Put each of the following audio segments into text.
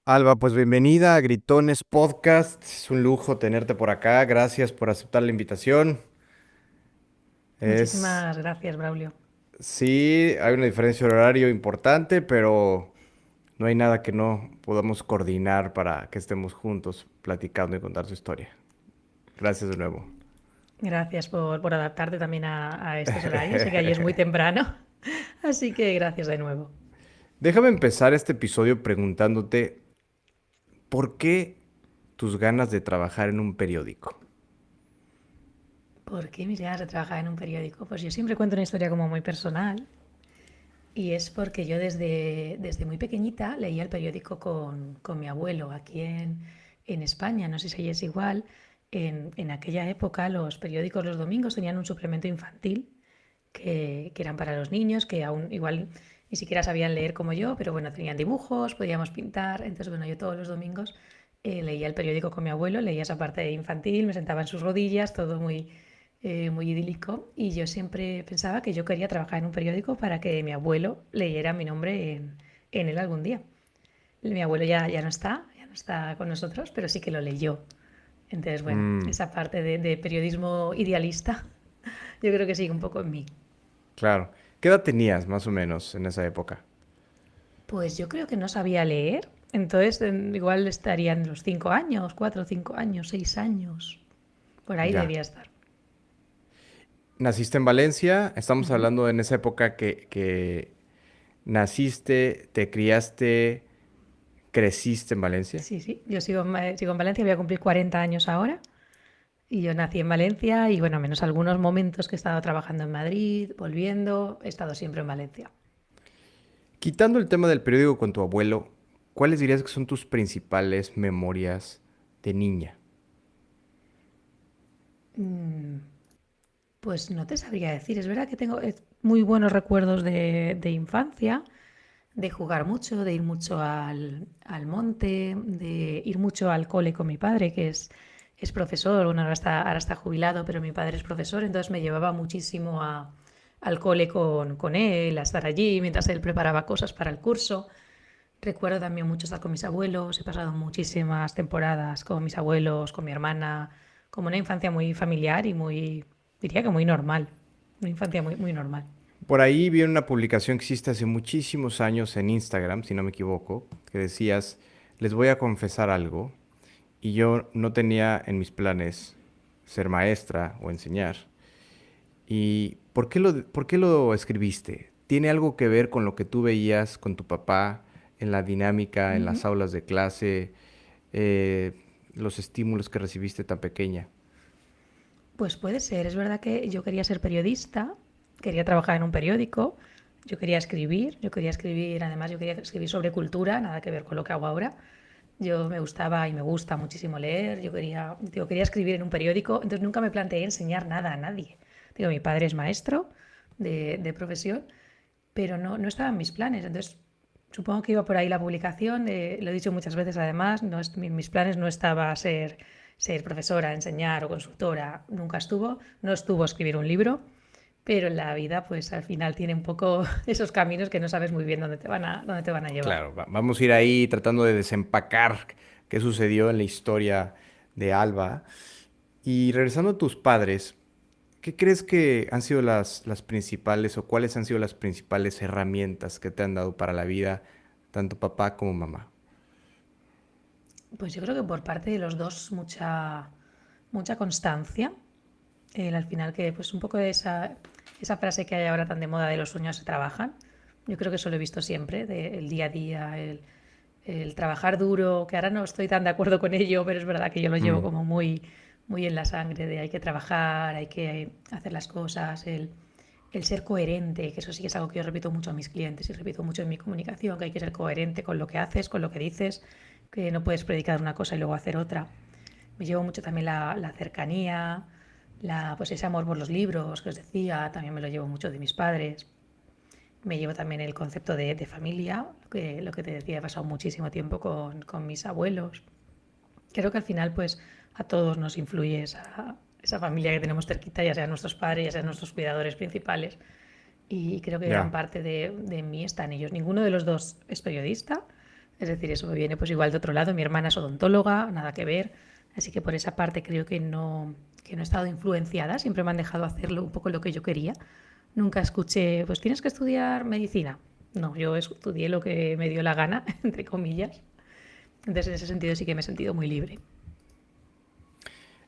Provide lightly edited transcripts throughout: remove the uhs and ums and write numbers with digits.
Alba, pues bienvenida a Gritones Podcast. Es un lujo tenerte por acá. Gracias por aceptar la invitación. Es, Muchísimas gracias, Braulio. sí, hay una diferencia de horario importante, pero no hay nada que no podamos coordinar para que estemos juntos platicando y contar su historia. Gracias de nuevo. Gracias por adaptarte también a estos horarios. Sé que allí es muy temprano, así que gracias de nuevo. Déjame empezar este episodio preguntándote, ¿por qué tus ganas de trabajar en un periódico? ¿Por qué mis ganas de trabajar en un periódico? Pues yo siempre cuento una historia como muy personal y es porque yo desde muy pequeñita leía el periódico con mi abuelo aquí en España. No sé si ahí es igual. En aquella época los periódicos los domingos tenían un suplemento infantil que eran para los niños, que aún igual ni siquiera sabían leer como yo, pero bueno, tenían dibujos, podíamos pintar. Entonces, bueno, yo todos los domingos leía el periódico con mi abuelo, leía esa parte infantil, me sentaba en sus rodillas, todo muy idílico. Y yo siempre pensaba que yo quería trabajar en un periódico para que mi abuelo leyera mi nombre en él algún día. Mi abuelo ya no está con nosotros, pero sí que lo leyó. Entonces, bueno, Mm, esa parte de periodismo idealista, yo creo que sigue un poco en mí. claro. ¿Qué edad tenías más o menos en esa época? Pues yo creo que no sabía leer, entonces igual estarían los 5 años, 4 o 5 años, 6 años, por ahí Ya. debía estar. Naciste en Valencia, estamos Ujú. hablando en esa época que naciste, te criaste, creciste en Valencia. Sí, sí, yo sigo en Valencia, voy a cumplir 40 años ahora y yo nací en Valencia y bueno, menos algunos momentos que he estado trabajando en Madrid, volviendo, he estado siempre en Valencia. Quitando el tema del periódico con tu abuelo, ¿cuáles dirías que son tus principales memorias de niña? Mm, Pues no te sabría decir, es verdad que tengo muy buenos recuerdos de infancia, de jugar mucho, de ir mucho al monte, de ir mucho al cole con mi padre, que es profesor, bueno, ahora está jubilado, pero mi padre es profesor, entonces me llevaba muchísimo al cole con él, a estar allí mientras él preparaba cosas para el curso. Recuerdo también mucho estar con mis abuelos, he pasado muchísimas temporadas con mis abuelos, con mi hermana, como una infancia muy familiar y muy, diría que muy normal, una infancia muy normal. Por ahí vi una publicación que hiciste hace muchísimos años en Instagram, si no me equivoco, que decías, les voy a confesar algo, y yo no tenía en mis planes ser maestra o enseñar. ¿Y por qué lo escribiste? ¿Tiene algo que ver con lo que tú veías con tu papá en la dinámica, en las Ujú. aulas de clase, eh, los estímulos que recibiste tan pequeña? Pues puede ser, es verdad que yo quería ser periodista, quería trabajar en un periódico, yo quería escribir, además yo quería escribir sobre cultura, nada que ver con lo que hago ahora. Yo me gustaba y me gusta muchísimo leer, yo quería escribir en un periódico, entonces nunca me planteé enseñar nada a nadie. Digo, mi padre es maestro de profesión, pero no estaba en mis planes, entonces supongo que iba por ahí la publicación, lo he dicho muchas veces además, no es, mis planes no estaba ser profesora, enseñar o consultora, nunca estuvo, no estuvo escribir un libro, pero en la vida pues al final tiene un poco esos caminos que no sabes muy bien dónde te van a llevar. Claro, vamos a ir ahí tratando de desempacar qué sucedió en la historia de Alba. Y regresando a tus padres, ¿qué crees que han sido las principales o cuáles han sido las principales herramientas que te han dado para la vida, tanto papá como mamá? Pues yo creo que por parte de los dos mucha constancia. Al final que pues un poco esa frase que hay ahora tan de moda de los sueños se trabajan. Yo creo que eso lo he visto siempre, del día a día, el trabajar duro, que ahora no estoy tan de acuerdo con ello, pero es verdad que yo lo llevo Mm, como muy en la sangre, de hay que trabajar, hay que hacer las cosas, el ser coherente, que eso sí que es algo que yo repito mucho a mis clientes y repito mucho en mi comunicación, que hay que ser coherente con lo que haces, con lo que dices, que no puedes predicar una cosa y luego hacer otra. Me llevo mucho también la cercanía, pues ese amor por los libros que os decía, también me lo llevo mucho de mis padres. Me llevo también el concepto de familia, lo que te decía, he pasado muchísimo tiempo con mis abuelos. Creo que al final, pues a todos nos influye esa familia que tenemos cerquita, ya sean nuestros padres, ya sean nuestros cuidadores principales. Y creo que gran ya. parte de mí está en ellos. Ninguno de los dos es periodista, Es decir, eso me viene pues igual de otro lado. Mi hermana es odontóloga, nada que ver. Así que por esa parte creo que no he estado influenciada. Siempre me han dejado hacerlo un poco lo que yo quería. Nunca escuché, pues tienes que estudiar medicina. No, yo estudié lo que me dio la gana, entre comillas. Entonces, en ese sentido sí que me he sentido muy libre.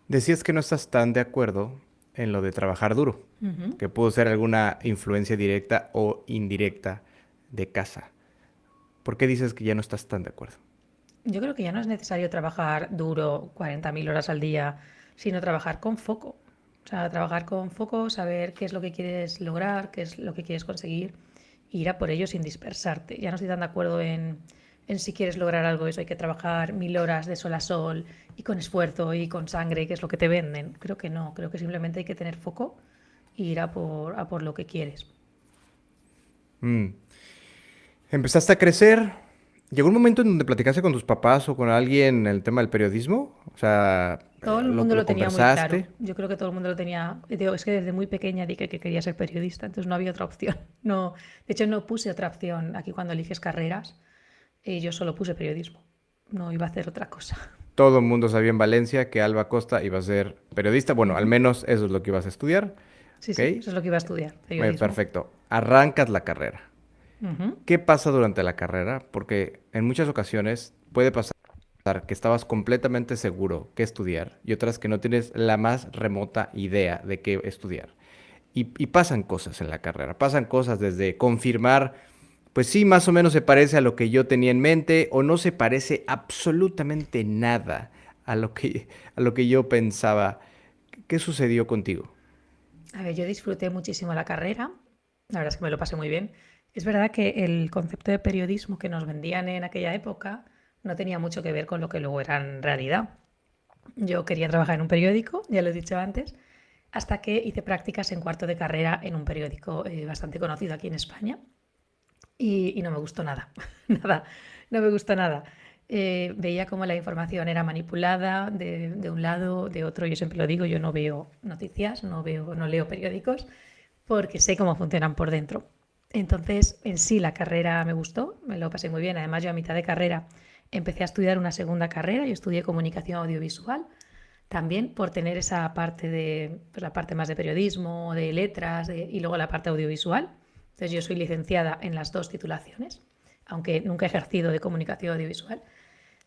Decías que no estás tan de acuerdo en lo de trabajar duro, Ujú. que pudo ser alguna influencia directa o indirecta de casa. ¿Por qué dices que ya no estás tan de acuerdo? Yo creo que ya no es necesario trabajar duro 40.000 horas al día, sino trabajar con foco. O sea, trabajar con foco, saber qué es lo que quieres lograr, qué es lo que quieres conseguir, e ir a por ello sin dispersarte. Ya no estoy tan de acuerdo en si quieres lograr algo, eso hay que trabajar 1.000 horas de sol a sol y con esfuerzo y con sangre, que es lo que te venden. Creo que no, creo que simplemente hay que tener foco e ir a por lo que quieres. Mm. Empezaste a crecer. ¿Llegó un momento en donde platicaste con tus papás o con alguien el tema del periodismo? O sea, Todo el mundo lo lo tenía muy claro. conversaste? Yo creo que todo el mundo lo tenía. Digo, es que desde muy pequeña dije que quería ser periodista, entonces no había otra opción. No, de hecho, no puse otra opción aquí cuando eliges carreras. Yo solo puse periodismo. No iba a hacer otra cosa. Todo el mundo sabía en Valencia que Alba Costa iba a ser periodista. Bueno, al Ujú. menos eso es lo que ibas a estudiar. Sí, ¿Ok? sí, eso es lo que iba a estudiar, periodismo. Perfecto. Arrancas la carrera. Ujú. ¿Qué pasa durante la carrera? Porque en muchas ocasiones puede pasar que estabas completamente seguro qué estudiar y otras que no tienes la más remota idea de qué estudiar. Y pasan cosas en la carrera, pasan cosas desde confirmar, pues sí, más o menos se parece a lo que yo tenía en mente o no se parece absolutamente nada a lo que yo pensaba. ¿Qué sucedió contigo? A ver, yo disfruté muchísimo la carrera. La verdad es que me lo pasé muy bien. Es verdad que el concepto de periodismo que nos vendían en aquella época no tenía mucho que ver con lo que luego era en realidad. Yo quería trabajar en un periódico, ya lo he dicho antes, hasta que hice prácticas en cuarto de carrera en un periódico bastante conocido aquí en España y no me gustó nada, nada, no me gustó nada. Veía cómo la información era manipulada de un lado, de otro. Yo siempre lo digo, yo no veo noticias, no leo periódicos, porque sé cómo funcionan por dentro. Entonces, en sí, la carrera me gustó, me lo pasé muy bien. Además, yo a mitad de carrera empecé a estudiar una segunda carrera, yo estudié comunicación audiovisual, también por tener esa parte de, pues la parte más de periodismo, de letras y luego la parte audiovisual. Entonces yo soy licenciada en las dos titulaciones, aunque nunca he ejercido de comunicación audiovisual,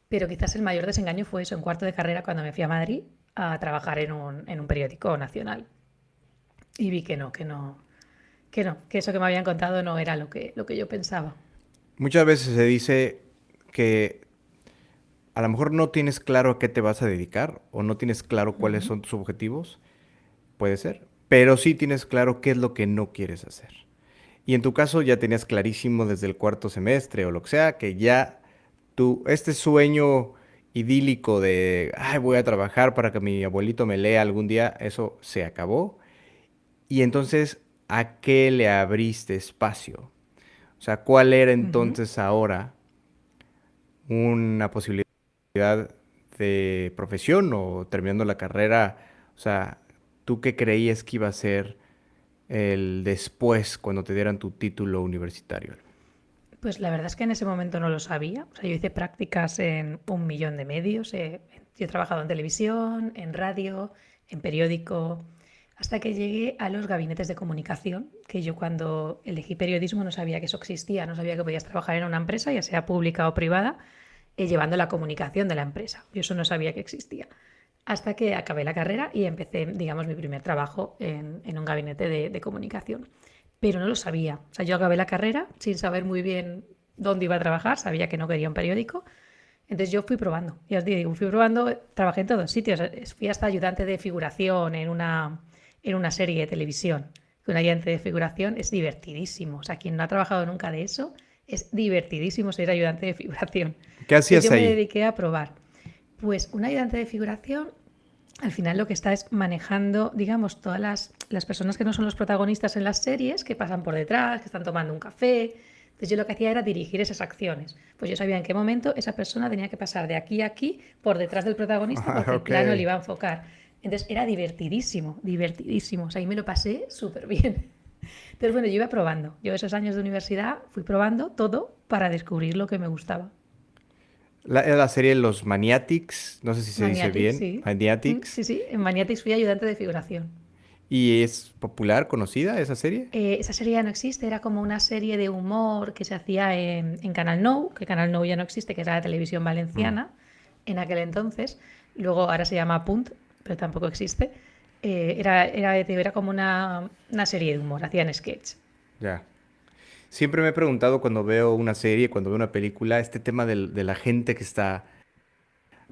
pero quizás el mayor desengaño fue eso en cuarto de carrera cuando me fui a Madrid a trabajar en un periódico nacional y vi que eso que me habían contado no era lo que yo pensaba. Muchas veces se dice que a lo mejor no tienes claro a qué te vas a dedicar o no tienes claro cuáles Ujú. son tus objetivos, puede ser, pero sí tienes claro qué es lo que no quieres hacer. Y en tu caso ya tenías clarísimo desde el cuarto semestre o lo que sea, que ya este sueño idílico de, ay, voy a trabajar para que mi abuelito me lea algún día, eso se acabó. Y entonces, ¿a qué le abriste espacio? O sea, ¿cuál era Ujú. entonces ahora una posibilidad de profesión o terminando la carrera? O sea, ¿tú qué creías que iba a ser el después cuando te dieran tu título universitario? Pues la verdad es que en ese momento no lo sabía. O sea, yo hice prácticas en un millón de medios. Yo he trabajado en televisión, en radio, en periódico, hasta que llegué a los gabinetes de comunicación, que yo cuando elegí periodismo no sabía que eso existía, no sabía que podías trabajar en una empresa, ya sea pública o privada, llevando la comunicación de la empresa. Yo eso no sabía que existía. Hasta que acabé la carrera y empecé, digamos, mi primer trabajo en un gabinete de comunicación. Pero no lo sabía. O sea, yo acabé la carrera sin saber muy bien dónde iba a trabajar, sabía que no quería un periódico. Entonces yo fui probando, ya os digo, fui probando, trabajé en todos sitios. Fui hasta ayudante de figuración en una serie de televisión. Un ayudante de figuración es divertidísimo. O sea, quien no ha trabajado nunca de eso, es divertidísimo ser ayudante de figuración. ¿Qué Entonces hacías yo me ahí? dediqué a probar. Pues un ayudante de figuración al final lo que está es manejando, digamos, todas las personas que no son los protagonistas en las series, que pasan por detrás, que están tomando un café. Entonces yo lo que hacía era dirigir esas acciones. Pues yo sabía en qué momento esa persona tenía que pasar de aquí a aquí por detrás del protagonista Ah, porque el ok. plano le iba a enfocar. Entonces era divertidísimo, divertidísimo. O sea, ahí me lo pasé súper bien. Entonces, bueno, yo iba probando. Yo esos años de universidad fui probando todo para descubrir lo que me gustaba. Era la serie Los Maniatics, no sé si se dice Maniatic, bien, sí. Sí, Maniatics. sí, en Maniatic fui ayudante de figuración. ¿Y es popular, conocida esa serie? Esa serie ya no existe, era como una serie de humor que se hacía en Canal Nou, que Canal Nou ya no existe, que era la televisión Mm, valenciana en aquel entonces. Luego ahora se llama Punt, pero tampoco existe. Era como una serie de humor, hacían sketch. ya. Siempre me he preguntado cuando veo una serie, cuando veo una película, este tema de la gente que está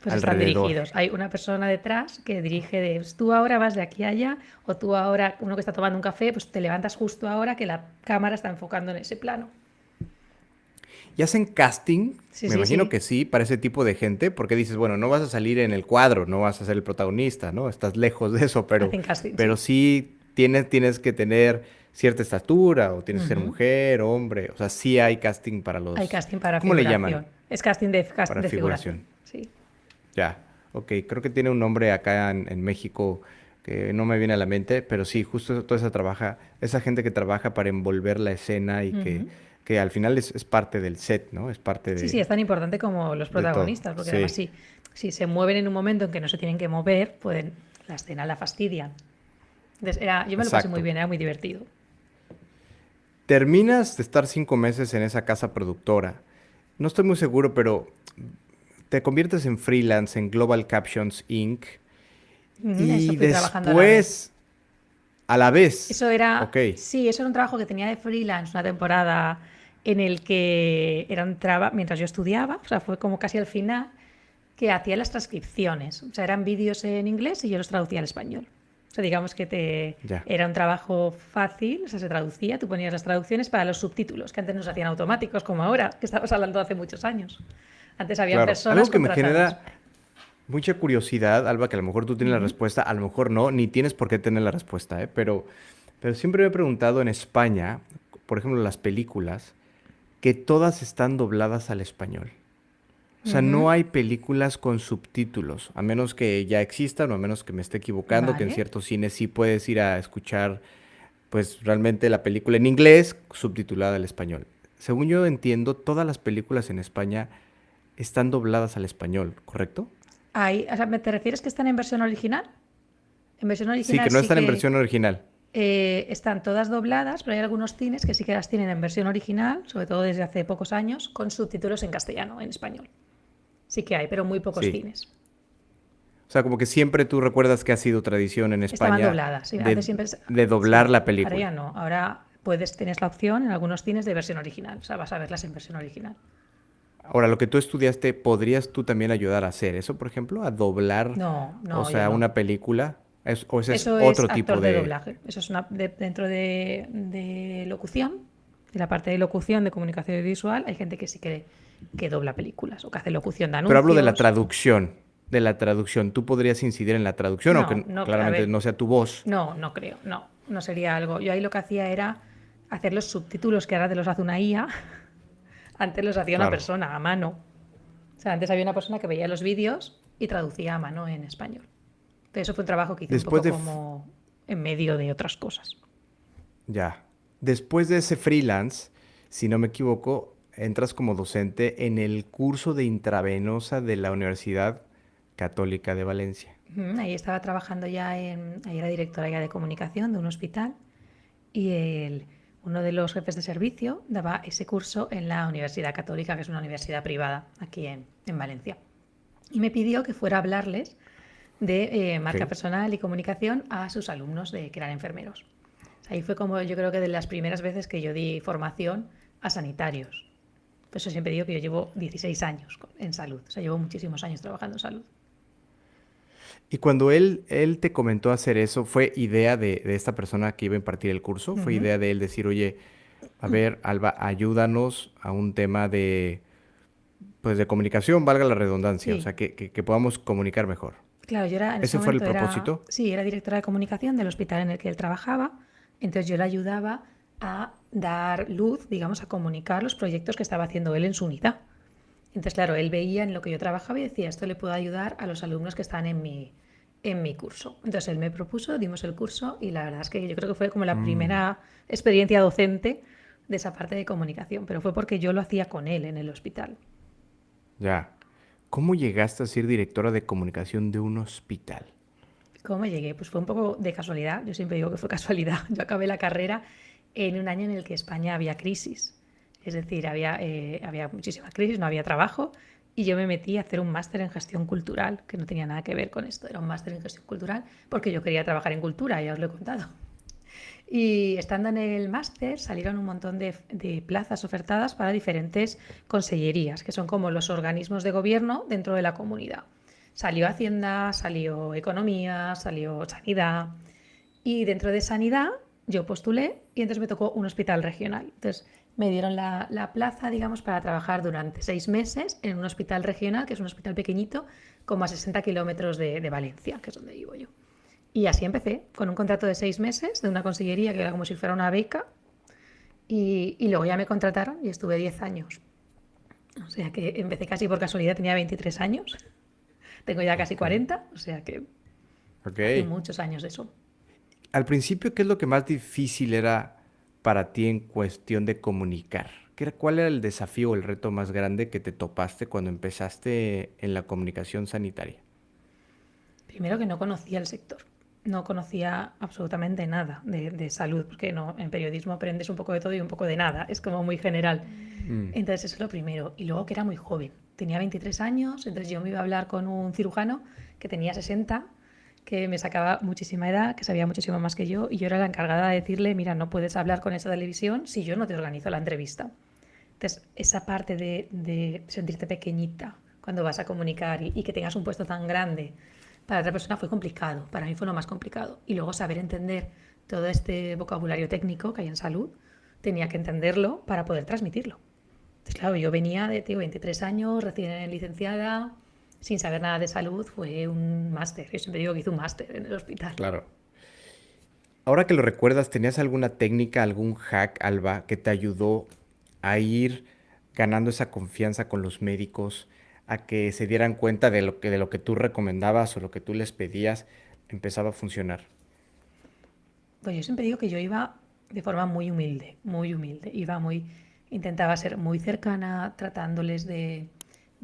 Pues están alrededor. dirigidos. Hay una persona detrás que dirige de pues, tú ahora vas de aquí a allá, o tú ahora, uno que está tomando un café, pues te levantas justo ahora que la cámara está enfocando en ese plano. ¿Y hacen casting? Sí, Me sí, imagino sí. que sí, para ese tipo de gente, porque dices, bueno, no vas a salir en el cuadro, no vas a ser el protagonista, ¿no? Estás lejos de eso, Hacen casting, pero sí. sí tienes que tener cierta estatura o tienes que ser Ujú. mujer, hombre, o sea, sí hay casting para Hay los, casting para ¿cómo le llaman? figuración. Es casting Para de figuración. figuración. Sí. Ya, ok, creo que tiene un nombre acá en México que no me viene a la mente, pero sí, justo toda esa gente que trabaja para envolver la escena y Ujú. que al final es parte del set, ¿no? Es parte Sí, sí, es tan importante como los de todo. protagonistas, porque además Sí, si se mueven en un momento en que no se tienen que mover, la escena la fastidian. Entonces yo me lo pasé muy exacto. bien, era muy divertido. Terminas de estar 5 meses en esa casa productora. No estoy muy seguro, pero te conviertes en freelance en Global Captions Inc. Eso Y fui trabajando a la vez. después, a la vez, Eso era, ok, sí, eso era un trabajo que tenía de freelance, una temporada en el que era un trabajo, mientras yo estudiaba, o sea, fue como casi al final, que hacía las transcripciones. O sea, eran vídeos en inglés y yo los traducía al español. O sea, digamos que ya, era un trabajo fácil, o sea, se traducía, tú ponías las traducciones para los subtítulos, que antes no se hacían automáticos como ahora, que estamos hablando de hace muchos años. Antes habían claro. personas Algo que me contratadas. genera mucha curiosidad, Alba, que a lo mejor tú tienes la Ujú. respuesta, a lo mejor no, ni tienes por qué tener la respuesta, ¿eh? Pero siempre me he preguntado en España, por ejemplo, las películas, que todas están dobladas al español. O sea, no Ujú. hay películas con subtítulos, a menos que ya existan o a menos que me esté equivocando, que en Vale. ciertos cines sí puedes ir a escuchar, pues realmente la película en inglés subtitulada al español. Según yo entiendo, todas las películas en España están dobladas al español, ¿correcto? O sea, ¿te refieres que están en versión original? En versión Sí, original que no sí están en que versión original. están todas dobladas, pero hay algunos cines que sí que las tienen en versión original, sobre todo desde hace pocos años, con subtítulos en castellano, en español. Sí que hay, pero muy pocos Sí. cines. O sea, como que siempre tú recuerdas que ha sido tradición en Estaban España dobladas, sí, antes de, siempre... de doblar Sí, la ahora ya película. no. Ahora tienes la opción en algunos cines de versión original, o sea, vas a verlas en versión original. Ahora, lo que tú estudiaste, ¿podrías tú también ayudar a hacer eso, por ejemplo? A doblar, No, o no, yo sea, no. una película. ¿O ese es Eso es otro tipo actor de de... doblaje. Eso es dentro de locución, de la parte de locución, de comunicación visual, hay gente que sí que dobla películas o que hace locución de Pero hablo de la anuncios. traducción, de la traducción. ¿Tú podrías incidir en la traducción, No, aunque no, a claramente ver, no sea tu voz? no, no creo, no, no sería algo. Yo ahí lo que hacía era hacer los subtítulos que ahora te los hace una IA, antes los hacía una Claro. persona a mano. O sea, antes había una persona que veía los vídeos y traducía a mano en español. Pero eso fue un trabajo que hice un Después poco de... como en medio de otras cosas. Ya. Después de ese freelance, si no me equivoco, entras como docente en el curso de intravenosa de la Universidad Católica de Valencia. Ahí estaba trabajando ahí era directora ya de comunicación de un hospital y uno de los jefes de servicio daba ese curso en la Universidad Católica, que es una universidad privada aquí en Valencia. Y me pidió que fuera a hablarles de Ok. marca personal y comunicación a sus alumnos que eran enfermeros. O sea, ahí fue como yo creo que de las primeras veces que yo di formación a sanitarios. Por eso siempre digo que yo llevo 16 años en salud, o sea, llevo muchísimos años trabajando en salud. Y cuando él te comentó hacer eso, ¿fue idea de esta persona que iba a impartir el curso? ¿Fue Ujú. idea de él decir, oye, a ver, Alba, ayúdanos a un tema de, pues, de comunicación, valga la redundancia, o Sí, sea, que podamos comunicar mejor? claro, yo era en ese ¿Ese fue el momento propósito? sí, era directora de comunicación del hospital en el que él trabajaba, entonces yo le ayudaba a dar luz, digamos, a comunicar los proyectos que estaba haciendo él en su unidad. Entonces, claro, él veía en lo que yo trabajaba y decía, esto le puedo ayudar a los alumnos que están en mi curso. Entonces él me propuso, dimos el curso y la verdad es que yo creo que fue como la Mm, primera experiencia docente de esa parte de comunicación, pero fue porque yo lo hacía con él en el hospital. ya. ¿Cómo llegaste a ser directora de comunicación de un hospital? ¿Cómo llegué? Pues fue un poco de casualidad. Yo siempre digo que fue casualidad. Yo acabé la carrera en un año en el que España había crisis. Es decir, había muchísima crisis, no había trabajo. Y yo me metí a hacer un máster en gestión cultural, que no tenía nada que ver con esto. Era un máster en gestión cultural porque yo quería trabajar en cultura, ya os lo he contado. Y estando en el máster salieron un montón de plazas ofertadas para diferentes consellerías, que son como los organismos de gobierno dentro de la comunidad. Salió Hacienda, salió Economía, salió Sanidad. Y dentro de Sanidad yo postulé y entonces me tocó un hospital regional. Entonces me dieron la plaza, digamos, para trabajar durante 6 meses en un hospital regional, que es un hospital pequeñito, como a 60 kilómetros de Valencia, que es donde vivo yo. Y así empecé, con un contrato de 6 meses de una consellería que era como si fuera una beca. Y luego ya me contrataron y estuve 10 años. O sea que empecé casi por casualidad, tenía 23 años. Tengo ya casi Ok. 40, o sea que Ok. hace muchos años de eso. Al principio, ¿qué es lo que más difícil era para ti en cuestión de comunicar? ¿Cuál era el desafío o el reto más grande que te topaste cuando empezaste en la comunicación sanitaria? Primero que no conocía el sector, no conocía absolutamente nada de salud, porque no, en periodismo aprendes un poco de todo y un poco de nada, es como muy general. Mm, Entonces eso es lo primero. Y luego que era muy joven, tenía 23 años, entonces yo me iba a hablar con un cirujano que tenía 60, que me sacaba muchísima edad, que sabía muchísimo más que yo, y yo era la encargada de decirle, mira, no puedes hablar con esa televisión si yo no te organizo la entrevista. Entonces, esa parte de sentirte pequeñita cuando vas a comunicar y que tengas un puesto tan grande para otra persona fue complicado. Para mí fue lo más complicado. Y luego saber entender todo este vocabulario técnico que hay en salud, tenía que entenderlo para poder transmitirlo. Entonces, claro, yo venía de, tengo 23 años, recién licenciada, sin saber nada de salud, fue un máster. Yo siempre digo que hice un máster en el hospital. claro. Ahora que lo recuerdas, ¿tenías alguna técnica, algún hack, Alba, que te ayudó a ir ganando esa confianza con los médicos, a que se dieran cuenta de lo que tú recomendabas o lo que tú les pedías empezaba a funcionar? Pues yo siempre digo que yo iba de forma muy humilde, muy humilde. Intentaba ser muy cercana, tratándoles de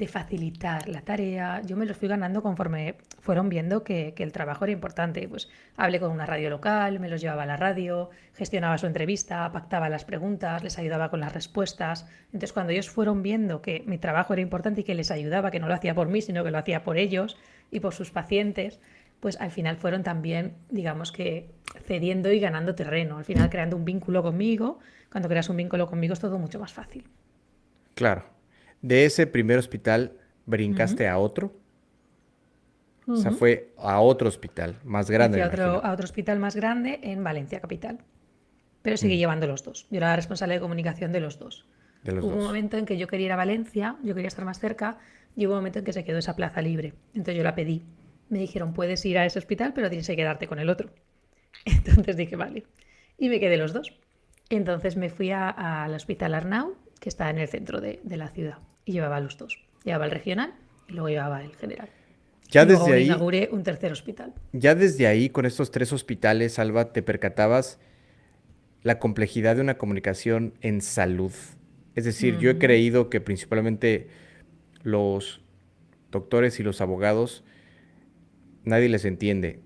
facilitar la tarea. Yo me los fui ganando conforme fueron viendo que el trabajo era importante. Pues hablé con una radio local, me los llevaba a la radio, gestionaba su entrevista, pactaba las preguntas, les ayudaba con las respuestas. Entonces, cuando ellos fueron viendo que mi trabajo era importante y que les ayudaba, que no lo hacía por mí, sino que lo hacía por ellos y por sus pacientes, pues al final fueron también, digamos que, cediendo y ganando terreno. Al final creando un vínculo conmigo. Cuando creas un vínculo conmigo es todo mucho más fácil. Claro. De ese primer hospital Ujú, brincaste a otro, o sea, ujú. fue a otro hospital, más Me grande, fui me a imagino, otro hospital más grande en Valencia capital, pero seguí mm, llevando los dos. Yo era la responsable de comunicación de los dos. de los Hubo un dos, momento en que yo quería ir a Valencia, yo quería estar más cerca, y hubo un momento en que se quedó esa plaza libre. Entonces yo la pedí. Me dijeron, puedes ir a ese hospital, pero tienes que quedarte con el otro. Entonces dije, vale. Y me quedé los dos. Entonces me fui al Hospital Arnau, que está en el centro de la ciudad, y llevaba los dos. Llevaba el regional y luego llevaba el general. Ya Y luego desde ahí, inauguré un tercer hospital. ya desde ahí, con estos tres hospitales, Alba, te percatabas la complejidad de una comunicación en salud. Es decir, yo he Ujú. creído que principalmente los doctores y los abogados, nadie les entiende,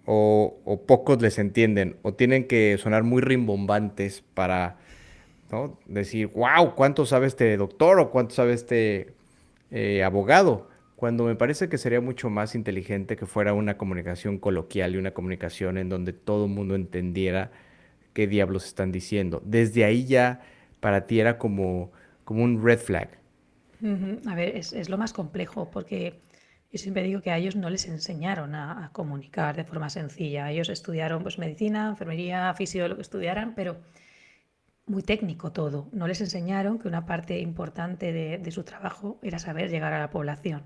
o pocos les entienden, o tienen que sonar muy rimbombantes para, ¿no? Decir, wow, ¿cuánto sabe este doctor o cuánto sabe este abogado? Cuando me parece que sería mucho más inteligente que fuera una comunicación coloquial y una comunicación en donde todo el mundo entendiera qué diablos están diciendo. Desde ahí ya para ti era como un red flag. Ujú. A ver, es lo más complejo porque yo siempre digo que a ellos no les enseñaron a comunicar de forma sencilla. Ellos estudiaron pues medicina, enfermería, fisio, lo que estudiaran, pero muy técnico todo. No les enseñaron que una parte importante de su trabajo era saber llegar a la población.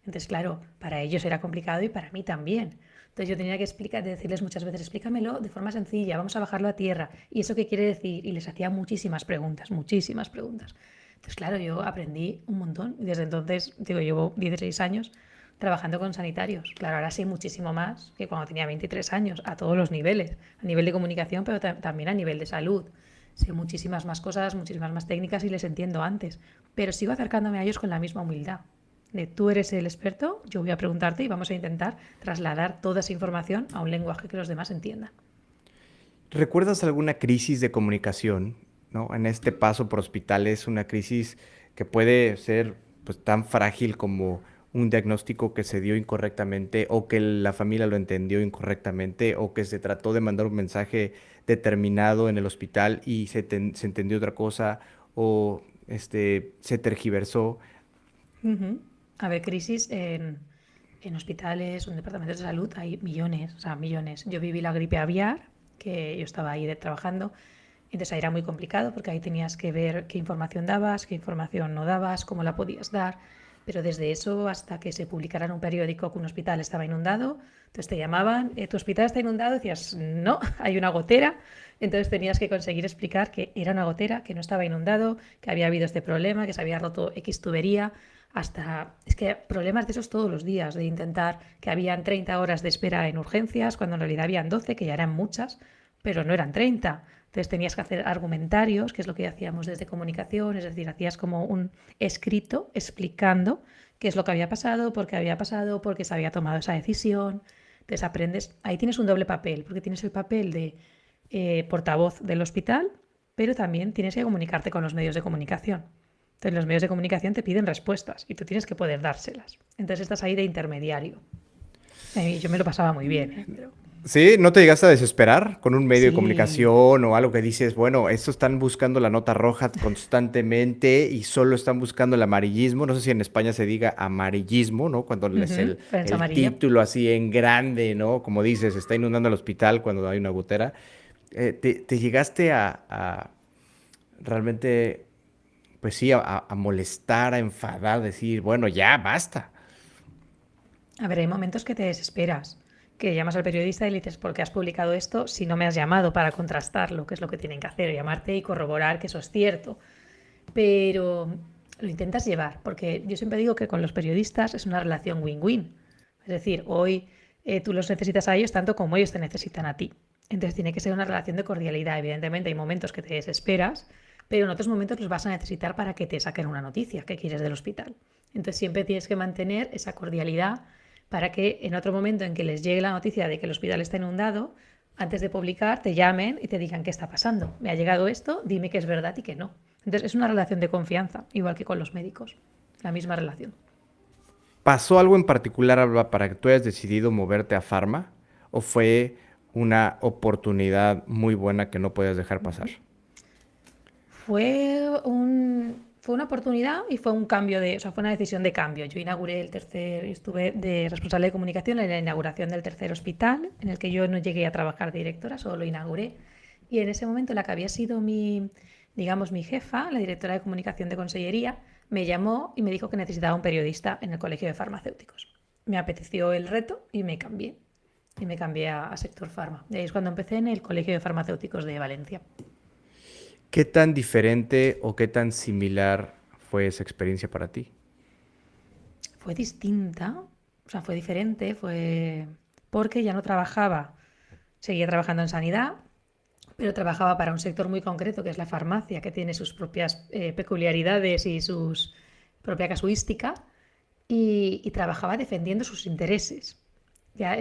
Entonces, claro, para ellos era complicado y para mí también. Entonces yo tenía que explicar, decirles muchas veces, explícamelo de forma sencilla, vamos a bajarlo a tierra. ¿Y eso qué quiere decir? Y les hacía muchísimas preguntas, muchísimas preguntas. Entonces, claro, yo aprendí un montón. Y desde entonces, digo, llevo 16 años trabajando con sanitarios. Claro, ahora sé muchísimo más que cuando tenía 23 años, a todos los niveles, a nivel de comunicación, pero también a nivel de salud. Sé muchísimas más cosas, muchísimas más técnicas y les entiendo antes, pero sigo acercándome a ellos con la misma humildad. de tú eres el experto, yo voy a preguntarte y vamos a intentar trasladar toda esa información a un lenguaje que los demás entiendan. ¿Recuerdas alguna crisis de comunicación, ¿no? En este paso por hospitales, una crisis que puede ser pues, tan frágil como un diagnóstico que se dio incorrectamente o que la familia lo entendió incorrectamente o que se trató de mandar un mensaje determinado en el hospital y se entendió otra cosa o se tergiversó? Ujú. A ver, crisis en hospitales o en departamentos de salud hay millones, o sea, millones. Yo viví la gripe aviar, que yo estaba ahí trabajando, entonces ahí era muy complicado porque ahí tenías que ver qué información dabas, qué información no dabas, cómo la podías dar. Pero desde eso hasta que se publicara en un periódico que un hospital estaba inundado, entonces te llamaban, tu hospital está inundado, decías, no, hay una gotera. Entonces tenías que conseguir explicar que era una gotera, que no estaba inundado, que había habido este problema, que se había roto X tubería, hasta, es que problemas de esos todos los días, de intentar que habían 30 horas de espera en urgencias, cuando en realidad habían 12, que ya eran muchas, pero no eran 30. Entonces tenías que hacer argumentarios, que es lo que hacíamos desde comunicación, es decir, hacías como un escrito explicando qué es lo que había pasado, por qué se había tomado esa decisión. Entonces aprendes, ahí tienes un doble papel, porque tienes el papel de portavoz del hospital, pero también tienes que comunicarte con los medios de comunicación. Entonces los medios de comunicación te piden respuestas y tú tienes que poder dárselas. Entonces estás ahí de intermediario. Yo me lo pasaba muy bien, ¿eh? Pero Sí, ¿no te llegaste a desesperar con un medio de sí. comunicación o algo que dices, bueno, estos están buscando la nota roja constantemente y solo están buscando el amarillismo? No sé si en España se diga amarillismo, ¿no? Cuando es Ujú, prensa el amarilla. título así en grande, ¿no? Como dices, está inundando el hospital cuando hay una gotera. ¿Te llegaste a realmente, pues sí, a molestar, a enfadar, decir, bueno, ya, basta? A ver, hay momentos que te desesperas, que llamas al periodista y le dices, ¿por qué has publicado esto si no me has llamado para contrastarlo? Que es lo que tienen que hacer, llamarte y corroborar que eso es cierto. Pero lo intentas llevar, porque yo siempre digo que con los periodistas es una relación win-win. Es decir, hoy tú los necesitas a ellos tanto como ellos te necesitan a ti. Entonces tiene que ser una relación de cordialidad. Evidentemente hay momentos que te desesperas, pero en otros momentos los vas a necesitar para que te saquen una noticia que quieres del hospital. Entonces siempre tienes que mantener esa cordialidad para que en otro momento en que les llegue la noticia de que el hospital está inundado, antes de publicar te llamen y te digan qué está pasando. Me ha llegado esto, dime que es verdad y que no. Entonces es una relación de confianza, igual que con los médicos, la misma relación. ¿Pasó algo en particular, Alba, para que tú hayas decidido moverte a Pharma? ¿O fue una oportunidad muy buena que no podías dejar pasar? Fue una oportunidad y fue un cambio de, o sea, fue una decisión de cambio. Yo inauguré el tercer, estuve de responsable de comunicación en la inauguración del tercer hospital, en el que yo no llegué a trabajar de directora, solo lo inauguré. Y en ese momento la que había sido digamos, mi jefa, la directora de comunicación de Consellería, me llamó y me dijo que necesitaba un periodista en el Colegio de Farmacéuticos. Me apeteció el reto y me cambié. Y me cambié a sector farma. Y ahí es cuando empecé en el Colegio de Farmacéuticos de Valencia. ¿Qué tan diferente o qué tan similar fue esa experiencia para ti? Fue distinta, o sea, fue diferente, fue porque ya no trabajaba, seguía trabajando en sanidad, pero trabajaba para un sector muy concreto, que es la farmacia, que tiene sus propias peculiaridades y su propia casuística, y trabajaba defendiendo sus intereses. Ya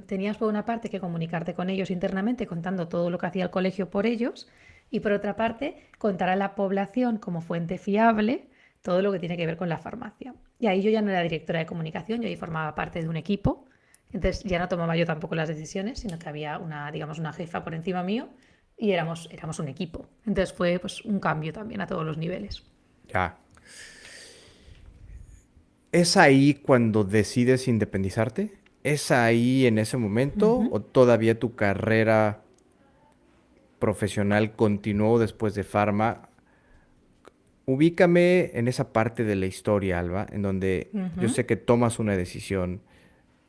tenías por una parte que comunicarte con ellos internamente, contando todo lo que hacía el colegio por ellos, y por otra parte, contar a la población como fuente fiable todo lo que tiene que ver con la farmacia. Y ahí yo ya no era directora de comunicación, yo ahí formaba parte de un equipo, entonces ya no tomaba yo tampoco las decisiones, sino que había una, digamos, una jefa por encima mío y éramos un equipo. Entonces fue pues, un cambio también a todos los niveles. Ya. ¿Es ahí cuando decides independizarte? ¿Es ahí en ese momento Ujú. o todavía tu carrera profesional continuó después de Pharma? Ubícame en esa parte de la historia, Alba, en donde yo Ujú. sé que tomas una decisión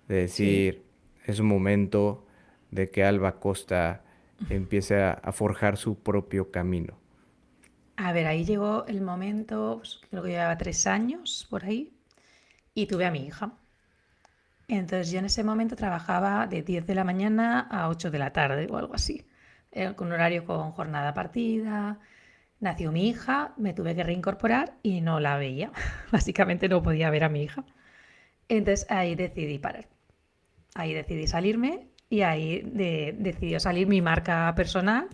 de Sí. decir, es un momento de que Alba Costa empiece a forjar su propio camino. A ver, ahí llegó el momento, pues, creo que llevaba 3 años por ahí, y tuve a mi hija. Entonces yo en ese momento trabajaba de 10 de la mañana a 8 de la tarde o algo así, con horario con jornada partida. Nació mi hija, me tuve que reincorporar y no la veía. Básicamente no podía ver a mi hija. Entonces ahí decidí parar. Ahí decidí salirme y ahí decidió salir mi marca personal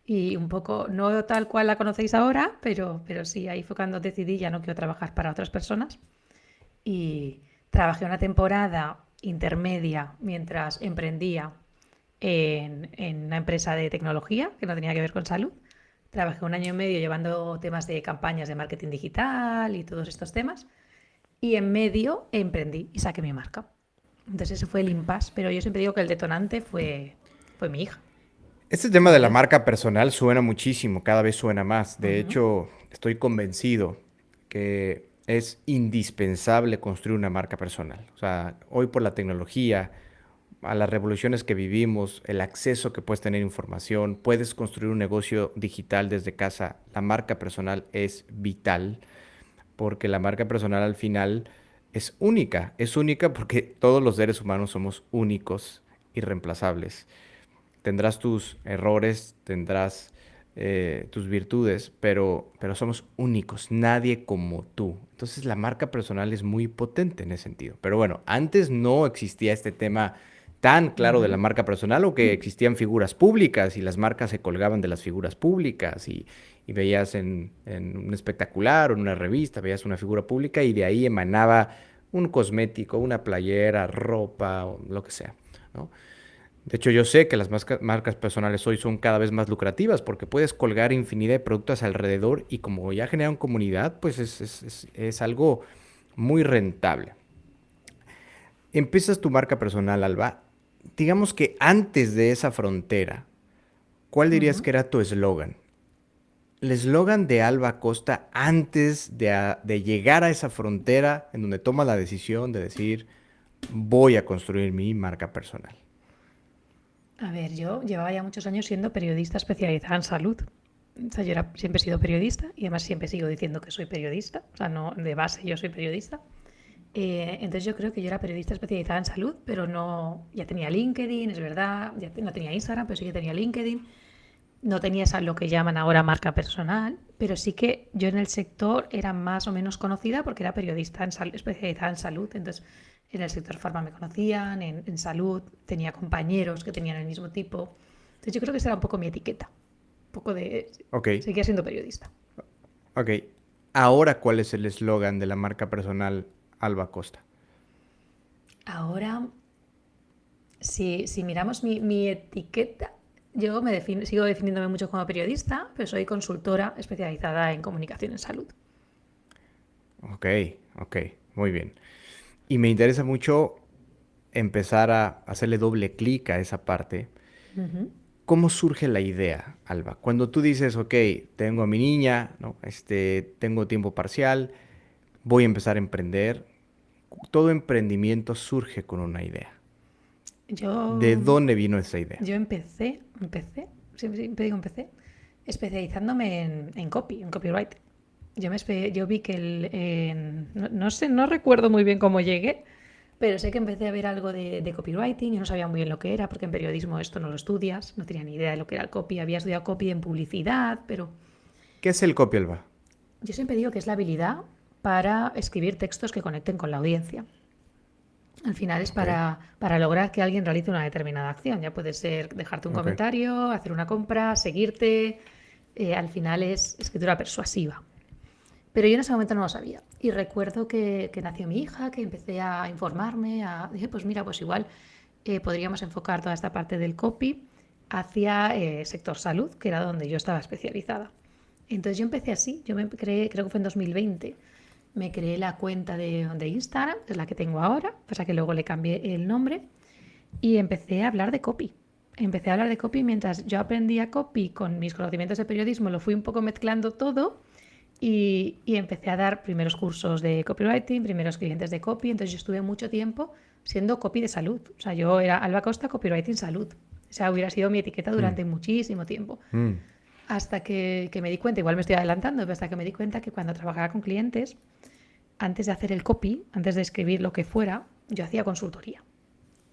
y un poco, no tal cual la conocéis ahora, pero sí, ahí fue cuando decidí ya no quiero trabajar para otras personas y trabajé una temporada intermedia mientras emprendía en una empresa de tecnología que no tenía que ver con salud. Trabajé un año y medio llevando temas de campañas de marketing digital y todos estos temas. Y en medio emprendí y saqué mi marca. Entonces ese fue el impasse, pero yo siempre digo que el detonante fue mi hija, Este tema de la Isabel. marca personal suena muchísimo, cada vez suena más. De Ujú. hecho, estoy convencido que es indispensable construir una marca personal. O sea, hoy por la tecnología, a las revoluciones que vivimos, el acceso que puedes tener a información, puedes construir un negocio digital desde casa. La marca personal es vital porque la marca personal al final es única. Es única porque todos los seres humanos somos únicos, irreemplazables. Tendrás tus errores, tendrás tus virtudes, pero somos únicos, nadie como tú. Entonces la marca personal es muy potente en ese sentido. Pero bueno, antes no existía este tema tan claro de la Ujú. marca personal o que existían figuras públicas y las marcas se colgaban de las figuras públicas y veías en un espectacular o en una revista, veías una figura pública y de ahí emanaba un cosmético, una playera, ropa o lo que sea, ¿no? De hecho, yo sé que las marcas personales hoy son cada vez más lucrativas porque puedes colgar infinidad de productos alrededor y como ya generan comunidad, pues es algo muy rentable. Empiezas tu marca personal, Alba. Digamos que antes de esa frontera, ¿cuál dirías Ujú. que era tu eslogan? El eslogan de Alba Costa antes de llegar a esa frontera en donde toma la decisión de decir, voy a construir mi marca personal. A ver, yo llevaba ya muchos años siendo periodista especializada en salud. O sea, siempre he sido periodista y además siempre sigo diciendo que soy periodista. O sea, no, de base yo soy periodista. Entonces yo creo que yo era periodista especializada en salud, pero no, ya tenía LinkedIn, es verdad, no tenía Instagram, pero sí que tenía LinkedIn. No tenía esa, lo que llaman ahora marca personal, pero sí que yo en el sector era más o menos conocida porque era periodista especializada en salud. Entonces, en el sector farma me conocían, en salud tenía compañeros que tenían el mismo tipo. Entonces, yo creo que esa era un poco mi etiqueta. Un poco de. Ok, Seguía siendo periodista. ok. Ahora, ¿cuál es el eslogan de la marca personal Alba Costa? Ahora, si miramos mi etiqueta, yo sigo definiéndome mucho como periodista, pero soy consultora especializada en comunicación en salud. Ok, ok, muy bien. Y me interesa mucho empezar a hacerle doble clic a esa parte. Ujú. ¿Cómo surge la idea, Alba? Cuando tú dices, ok, tengo a mi niña, ¿no? Tengo tiempo parcial, voy a empezar a emprender. Todo emprendimiento surge con una idea. ¿De Yo dónde vino esa idea? Yo siempre digo empecé, especializándome en copy, en copyright. Yo vi que no sé, no recuerdo muy bien cómo llegué, pero sé que empecé a ver algo de copywriting. Yo no sabía muy bien lo que era, porque en periodismo esto no lo estudias, no tenía ni idea de lo que era el copy. Había estudiado copy en publicidad, pero ¿Qué es el copy, Alba? yo siempre digo que es la habilidad para escribir textos que conecten con la audiencia. Al final es Ok, para lograr que alguien realice una determinada acción. Ya puede ser dejarte un ok. comentario, hacer una compra, seguirte. Al final es escritura persuasiva. Pero yo en ese momento no lo sabía. Y recuerdo que nació mi hija, que empecé a informarme. Dije, pues mira, pues igual podríamos enfocar toda esta parte del copy hacia sector salud, que era donde yo estaba especializada. Entonces yo empecé así. Yo me creé, creo que fue en 2020, me creé la cuenta de Instagram, que es la que tengo ahora, pasa que luego le cambié el nombre, y empecé a hablar de copy. Empecé a hablar de copy mientras yo aprendía copy con mis conocimientos de periodismo, lo fui un poco mezclando todo y empecé a dar primeros cursos de copywriting, primeros clientes de copy. Entonces yo estuve mucho tiempo siendo copy de salud. O sea, yo era Alba Costa Copywriting Salud. O sea, hubiera sido mi etiqueta Mm, durante muchísimo tiempo. mm, Hasta que me di cuenta, igual me estoy adelantando, pero hasta que me di cuenta que cuando trabajaba con clientes, antes de hacer el copy, antes de escribir lo que fuera, yo hacía consultoría.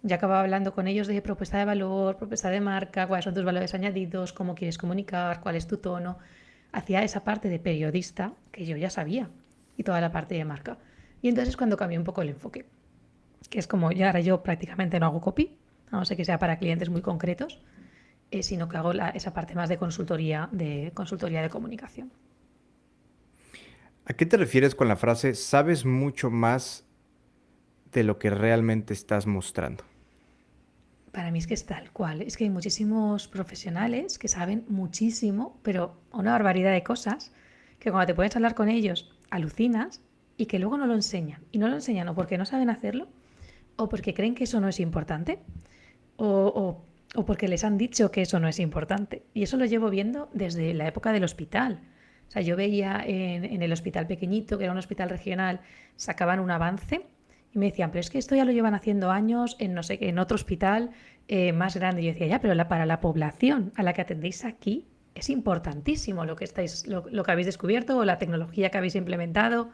Ya acababa hablando con ellos de propuesta de valor, propuesta de marca, cuáles son tus valores añadidos, cómo quieres comunicar, cuál es tu tono. hacía esa parte de periodista que yo ya sabía y toda la parte de marca. Y entonces es cuando cambié un poco el enfoque, que es como ya ahora yo prácticamente no hago copy, a no ser que sea para clientes muy concretos, sino que hago esa parte más de consultoría de comunicación. ¿A qué te refieres con la frase sabes mucho más de lo que realmente estás mostrando? Para mí es que es tal cual. Es que hay muchísimos profesionales que saben muchísimo, pero una barbaridad de cosas, que cuando te puedes hablar con ellos alucinas y que luego no lo enseñan. Y no lo enseñan o porque no saben hacerlo, o porque creen que eso no es importante, o, o porque les han dicho que eso no es importante. Y eso lo llevo viendo desde la época del hospital. O sea, yo veía en el hospital pequeñito, que era un hospital regional, sacaban un avance y me decían, pero es que esto ya lo llevan haciendo años en no sé qué, en otro hospital más grande. Y yo decía, ya, pero para la población a la que atendéis aquí es importantísimo lo que lo que habéis descubierto o la tecnología que habéis implementado.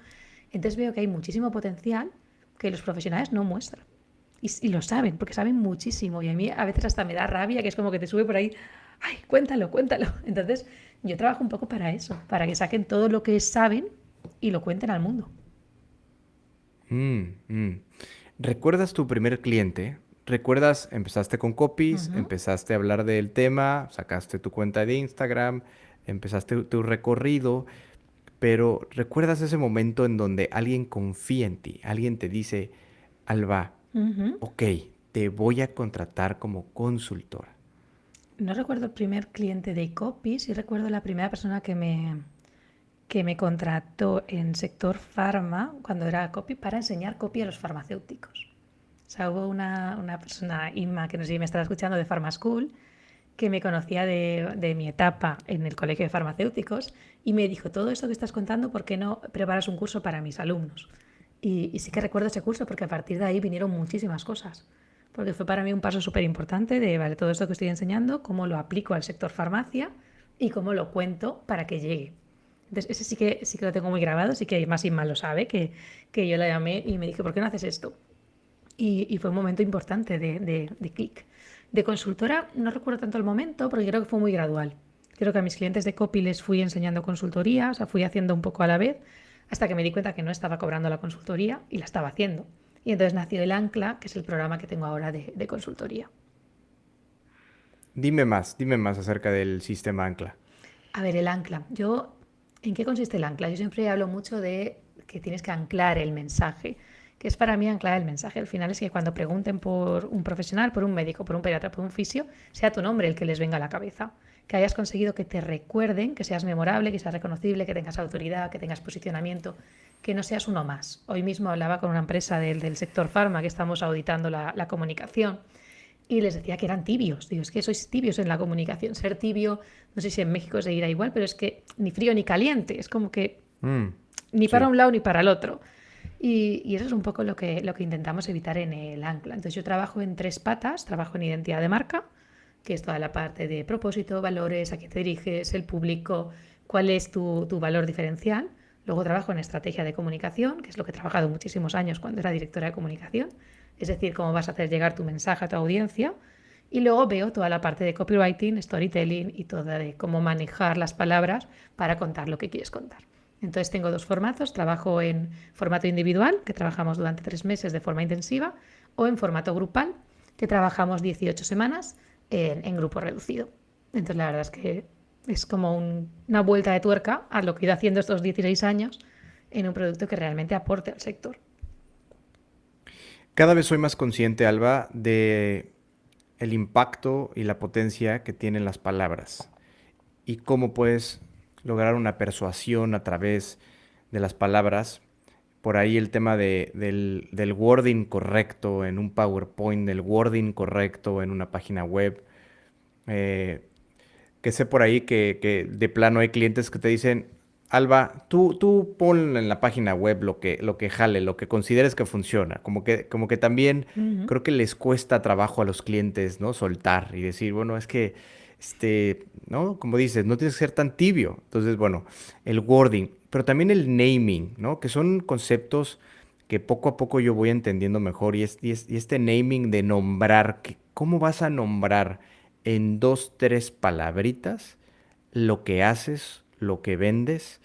Entonces veo que hay muchísimo potencial que los profesionales no muestran. Y lo saben, porque saben muchísimo. Y a mí a veces hasta me da rabia, que es como que te sube por ahí, ay, cuéntalo, cuéntalo. Entonces yo trabajo un poco para eso, para que saquen todo lo que saben y lo cuenten al mundo. Mm, mm. ¿Recuerdas tu primer cliente? ¿Recuerdas, empezaste con copies, Ujú. empezaste a hablar del tema, sacaste tu cuenta de Instagram, empezaste tu recorrido, pero ¿recuerdas ese momento en donde alguien confía en ti? Alguien te dice, Alba, Ujú. ok, te voy a contratar como consultora. No recuerdo el primer cliente de copy, sí recuerdo la primera persona que me contrató en sector farma cuando era copy para enseñar copy a los farmacéuticos. O sea, hubo una persona, Inma, que no sé si me estaba escuchando, de Pharma School, que me conocía de mi etapa en el colegio de farmacéuticos y me dijo, todo esto que estás contando, ¿por qué no preparas un curso para mis alumnos? Y sí que recuerdo ese curso porque a partir de ahí vinieron muchísimas cosas. Porque fue para mí un paso súper importante de, vale, todo esto que estoy enseñando, cómo lo aplico al sector farmacia y cómo lo cuento para que llegue. Entonces, ese sí que lo tengo muy grabado, sí que más y más lo sabe, que yo la llamé y me dije, ¿por qué no haces esto? Y fue un momento importante de clic. De consultora no recuerdo tanto el momento porque creo que fue muy gradual. Creo que a mis clientes de copy les fui enseñando consultoría, o sea, fui haciendo un poco a la vez, hasta que me di cuenta que no estaba cobrando la consultoría y la estaba haciendo. Y entonces nació el Ancla, que es el programa que tengo ahora de consultoría. Dime más acerca del sistema Ancla. A ver, el ancla. ¿En qué consiste el ancla? Yo siempre hablo mucho de que tienes que anclar el mensaje. ¿Qué es para mí anclar el mensaje? Al final es que cuando pregunten por un profesional, por un médico, por un pediatra, por un fisio, sea tu nombre el que les venga a la cabeza. Que hayas conseguido que te recuerden, que seas memorable, que seas reconocible, que tengas autoridad, que tengas posicionamiento, que no seas uno más. Hoy mismo hablaba con una empresa del sector farma que estamos auditando la comunicación y les decía que eran tibios. Digo, es que sois tibios en la comunicación. Ser tibio, no sé si en México se dirá igual, pero es que ni frío ni caliente. Es como que Mm, ni para sí. un lado ni para el otro. Y eso es un poco lo que intentamos evitar en el ancla. Entonces yo trabajo en tres patas. Trabajo en identidad de marca, que es toda la parte de propósito, valores, a qué te diriges, el público, cuál es tu valor diferencial. Luego trabajo en estrategia de comunicación, que es lo que he trabajado muchísimos años cuando era directora de comunicación, es decir, cómo vas a hacer llegar tu mensaje a tu audiencia. Y luego veo toda la parte de copywriting, storytelling y toda de cómo manejar las palabras para contar lo que quieres contar. Entonces tengo dos formatos, trabajo en formato individual, que trabajamos durante 3 meses de forma intensiva, o en formato grupal, que trabajamos 18 semanas en grupo reducido. Entonces la verdad es que es como una vuelta de tuerca a lo que he ido haciendo estos 16 años en un producto que realmente aporte al sector. Cada vez soy más consciente, Alba, de el impacto y la potencia que tienen las palabras y cómo puedes lograr una persuasión a través de las palabras. Por ahí el tema del wording correcto en un PowerPoint, del wording correcto en una página web. Eh, que sé por ahí que de plano hay clientes que te dicen, Alba, tú pon en la página web lo que jale, lo que consideres que funciona. Como que también Uh -huh. creo que les cuesta trabajo a los clientes, ¿no? Soltar y decir, bueno, es que, ¿no? Como dices, no tienes que ser tan tibio. Entonces, bueno, el wording, pero también el naming, ¿no? Que son conceptos que poco a poco yo voy entendiendo mejor y este naming de nombrar, ¿cómo vas a nombrar en dos, tres palabritas lo que haces, lo que vendes.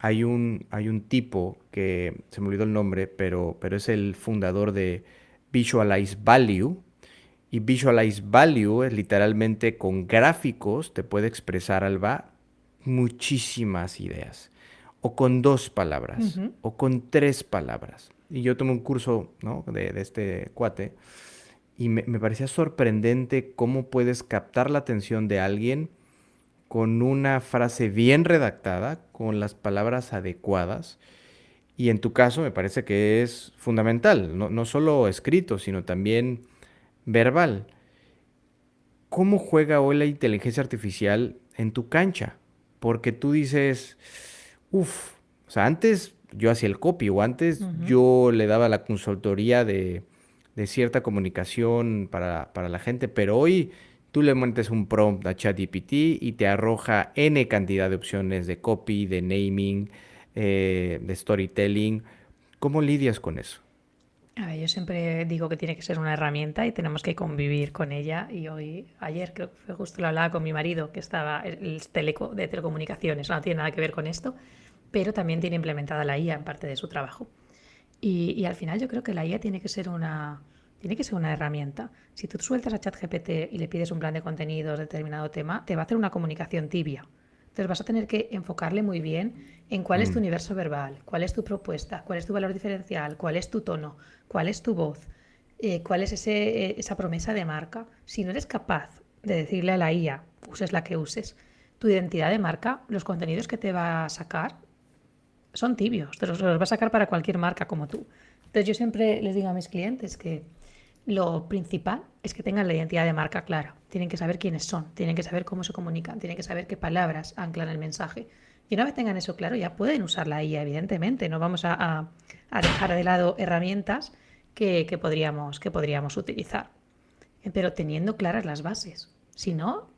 Hay un tipo que se me olvidó el nombre, pero es el fundador de Visualize Value. Y Visualize Value es literalmente con gráficos, te puede expresar, Alba, muchísimas ideas. O con 2 palabras, Ujú. o con 3 palabras. Y yo tomé un curso, ¿no? de este cuate y me parecía sorprendente cómo puedes captar la atención de alguien con una frase bien redactada, con las palabras adecuadas. Y en tu caso me parece que es fundamental, no solo escrito, sino también verbal. ¿Cómo juega hoy la inteligencia artificial en tu cancha? Porque tú dices, uff, o sea, antes yo hacía el copy o antes Ujú. yo le daba la consultoría de cierta comunicación para la gente, pero hoy tú le metes un prompt a ChatGPT y te arroja N cantidad de opciones de copy, de naming, de storytelling. ¿Cómo lidias con eso? A ver, yo siempre digo que tiene que ser una herramienta y tenemos que convivir con ella. Y ayer creo que fue justo lo hablaba con mi marido, que estaba el teleco de telecomunicaciones, no tiene nada que ver con esto, pero también tiene implementada la IA en parte de su trabajo. Y al final yo creo que la IA tiene que ser una herramienta. Si tú sueltas a ChatGPT y le pides un plan de contenidos de determinado tema, te va a hacer una comunicación tibia. Entonces vas a tener que enfocarle muy bien en cuál es tu Mm, universo verbal, cuál es tu propuesta, cuál es tu valor diferencial, cuál es tu tono, cuál es tu voz, cuál es esa promesa de marca. Si no eres capaz de decirle a la IA, uses la que uses, tu identidad de marca, los contenidos que te va a sacar son tibios, te los va a sacar para cualquier marca como tú. Entonces yo siempre les digo a mis clientes que lo principal es que tengan la identidad de marca clara. Tienen que saber quiénes son, tienen que saber cómo se comunican, tienen que saber qué palabras anclan el mensaje. Y una vez tengan eso claro, ya pueden usar la IA, evidentemente. No vamos a dejar de lado herramientas que podríamos utilizar. Pero teniendo claras las bases. Si no,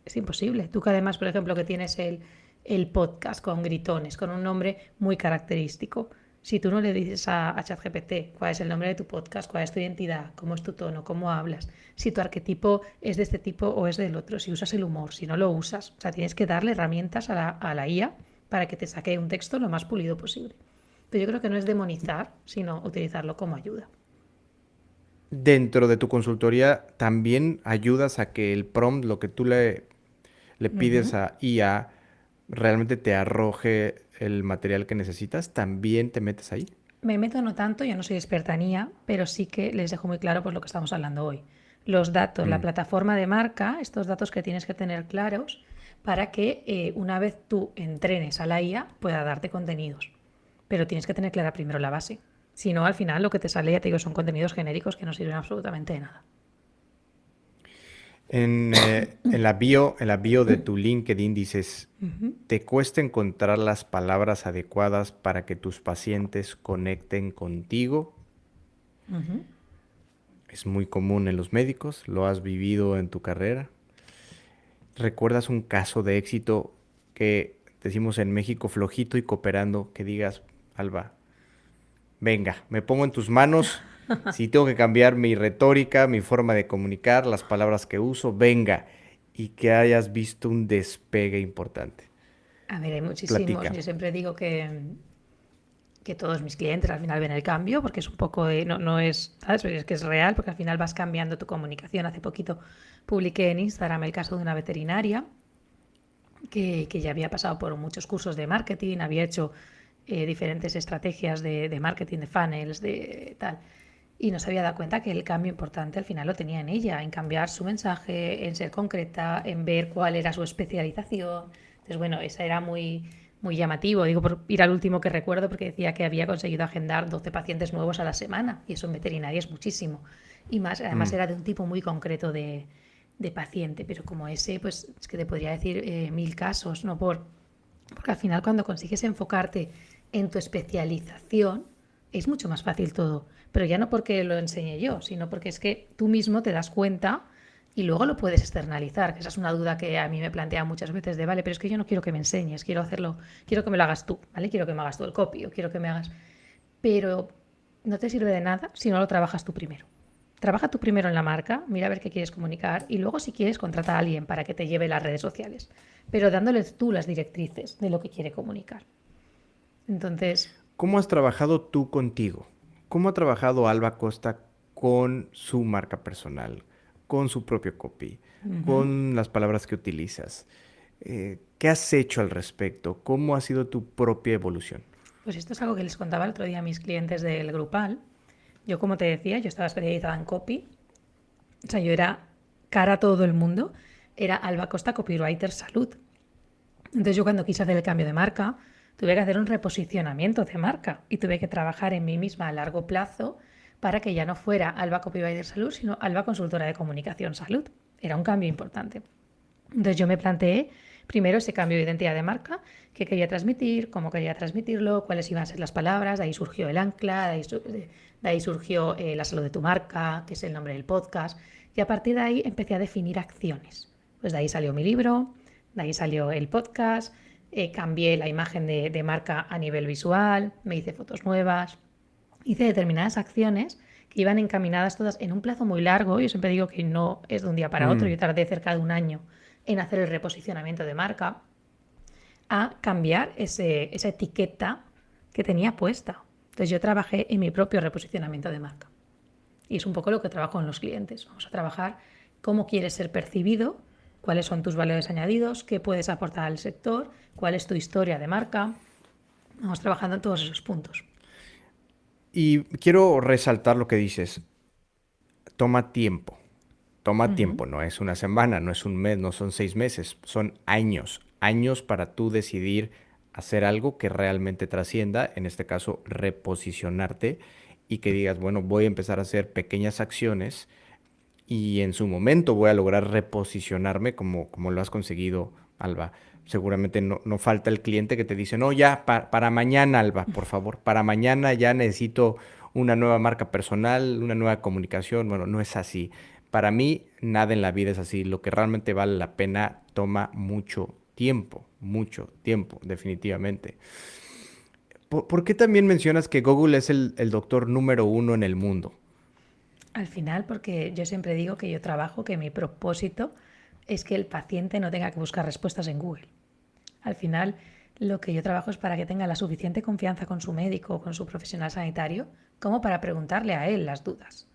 es imposible. Tú que además, por ejemplo, que tienes el podcast con gritones, con un nombre muy característico. Si tú no le dices a ChatGPT cuál es el nombre de tu podcast, cuál es tu identidad, cómo es tu tono, cómo hablas, si tu arquetipo es de este tipo o es del otro, si usas el humor, si no lo usas, o sea, tienes que darle herramientas a la IA para que te saque un texto lo más pulido posible. Pero yo creo que no es demonizar, sino utilizarlo como ayuda. Dentro de tu consultoría, ¿también ayudas a que el prompt, lo que tú le pides Ujú. a IA, realmente te arroje el material que necesitas? ¿También te metes ahí? Me meto no tanto, yo no soy experta en IA, pero sí que les dejo muy claro pues, lo que estamos hablando hoy. Los datos, la Mm. plataforma de marca, estos datos que tienes que tener claros para que una vez tú entrenes a la IA pueda darte contenidos. Pero tienes que tener clara primero la base. Si no, al final lo que te sale, ya te digo, son contenidos genéricos que no sirven absolutamente de nada. En la bio de tu LinkedIn dices, Ujú. ¿te cuesta encontrar las palabras adecuadas para que tus pacientes conecten contigo? Ujú. Es muy común en los médicos, lo has vivido en tu carrera. ¿Recuerdas un caso de éxito que decimos en México flojito y cooperando, que digas, Alba, venga, me pongo en tus manos, si tengo que cambiar mi retórica, mi forma de comunicar, las palabras que uso, venga, y que hayas visto un despegue importante? A ver, hay muchísimos. Yo Platícame. siempre digo que todos mis clientes al final ven el cambio, porque es un poco de, no, no es, ¿sabes? Es que es real, porque al final vas cambiando tu comunicación. Hace poquito publiqué en Instagram el caso de una veterinaria que ya había pasado por muchos cursos de marketing, había hecho diferentes estrategias de marketing, de funnels, de tal. Y no se había dado cuenta que el cambio importante al final lo tenía en ella, en cambiar su mensaje, en ser concreta, en ver cuál era su especialización. Entonces, bueno, esa era muy llamativo. Digo, por ir al último que recuerdo, porque decía que había conseguido agendar 12 pacientes nuevos a la semana. Y eso en veterinaria es muchísimo. Y más, además Mm. era de un tipo muy concreto de paciente. Pero como ese, pues es que te podría decir 1000 casos, ¿no? Porque al final cuando consigues enfocarte en tu especialización, es mucho más fácil todo. Pero ya no porque lo enseñe yo, sino porque es que tú mismo te das cuenta y luego lo puedes externalizar, que esa es una duda que a mí me plantea muchas veces de, vale, pero es que yo no quiero que me enseñes, quiero hacerlo, quiero que me lo hagas tú, ¿vale? Quiero que me hagas tú el copy o quiero que me hagas... Pero no te sirve de nada si no lo trabajas tú primero. trabaja tú primero en la marca, mira a ver qué quieres comunicar y luego si quieres contrata a alguien para que te lleve las redes sociales, pero dándoles tú las directrices de lo que quiere comunicar. Entonces, ¿Cómo has trabajado tú contigo? ¿Cómo ha trabajado Alba Costa con su marca personal, con su propio copy, ujú, con las palabras que utilizas? ¿Qué has hecho al respecto? ¿Cómo ha sido tu propia evolución? pues esto es algo que les contaba el otro día a mis clientes del grupal. Yo, como te decía, yo estaba especializada en copy. O sea, yo era cara a todo el mundo. Era Alba Costa Copywriter Salud. Entonces yo cuando quise hacer el cambio de marca, tuve que hacer un reposicionamiento de marca y tuve que trabajar en mí misma a largo plazo para que ya no fuera Alba Copywriter Salud, sino Alba Consultora de Comunicación Salud. Era un cambio importante. Entonces yo me planteé primero ese cambio de identidad de marca, qué quería transmitir, cómo quería transmitirlo, cuáles iban a ser las palabras, de ahí surgió el ancla, de ahí surgió la salud de tu marca, que es el nombre del podcast, y a partir de ahí empecé a definir acciones. Pues de ahí salió mi libro, de ahí salió el podcast, cambié la imagen de marca a nivel visual, me hice fotos nuevas, hice determinadas acciones que iban encaminadas todas en un plazo muy largo. Yo siempre digo que no es de un día para otro, Mm. yo tardé cerca de un año en hacer el reposicionamiento de marca, a cambiar esa etiqueta que tenía puesta. Entonces yo trabajé en mi propio reposicionamiento de marca. Y es un poco lo que trabajo en los clientes. Vamos a trabajar cómo quieres ser percibido, cuáles son tus valores añadidos, qué puedes aportar al sector, cuál es tu historia de marca. Vamos trabajando en todos esos puntos. Y quiero resaltar lo que dices. Toma tiempo. Toma Ujú. tiempo. No es una semana, no es un mes, no son 6 meses. Son años. Años para tú decidir hacer algo que realmente trascienda. En este caso, reposicionarte y que digas, bueno, voy a empezar a hacer pequeñas acciones y en su momento voy a lograr reposicionarme como lo has conseguido, Alba. Seguramente no falta el cliente que te dice, no, ya, para mañana, Alba, por favor, para mañana ya necesito una nueva marca personal, una nueva comunicación. Bueno, no es así. Para mí, nada en la vida es así. Lo que realmente vale la pena toma mucho tiempo, definitivamente. ¿Por qué también mencionas que Google es el doctor número uno en el mundo? Al final, porque yo siempre digo que yo trabajo, que mi propósito es que el paciente no tenga que buscar respuestas en Google. Al final, lo que yo trabajo es para que tenga la suficiente confianza con su médico o con su profesional sanitario como para preguntarle a él las dudas.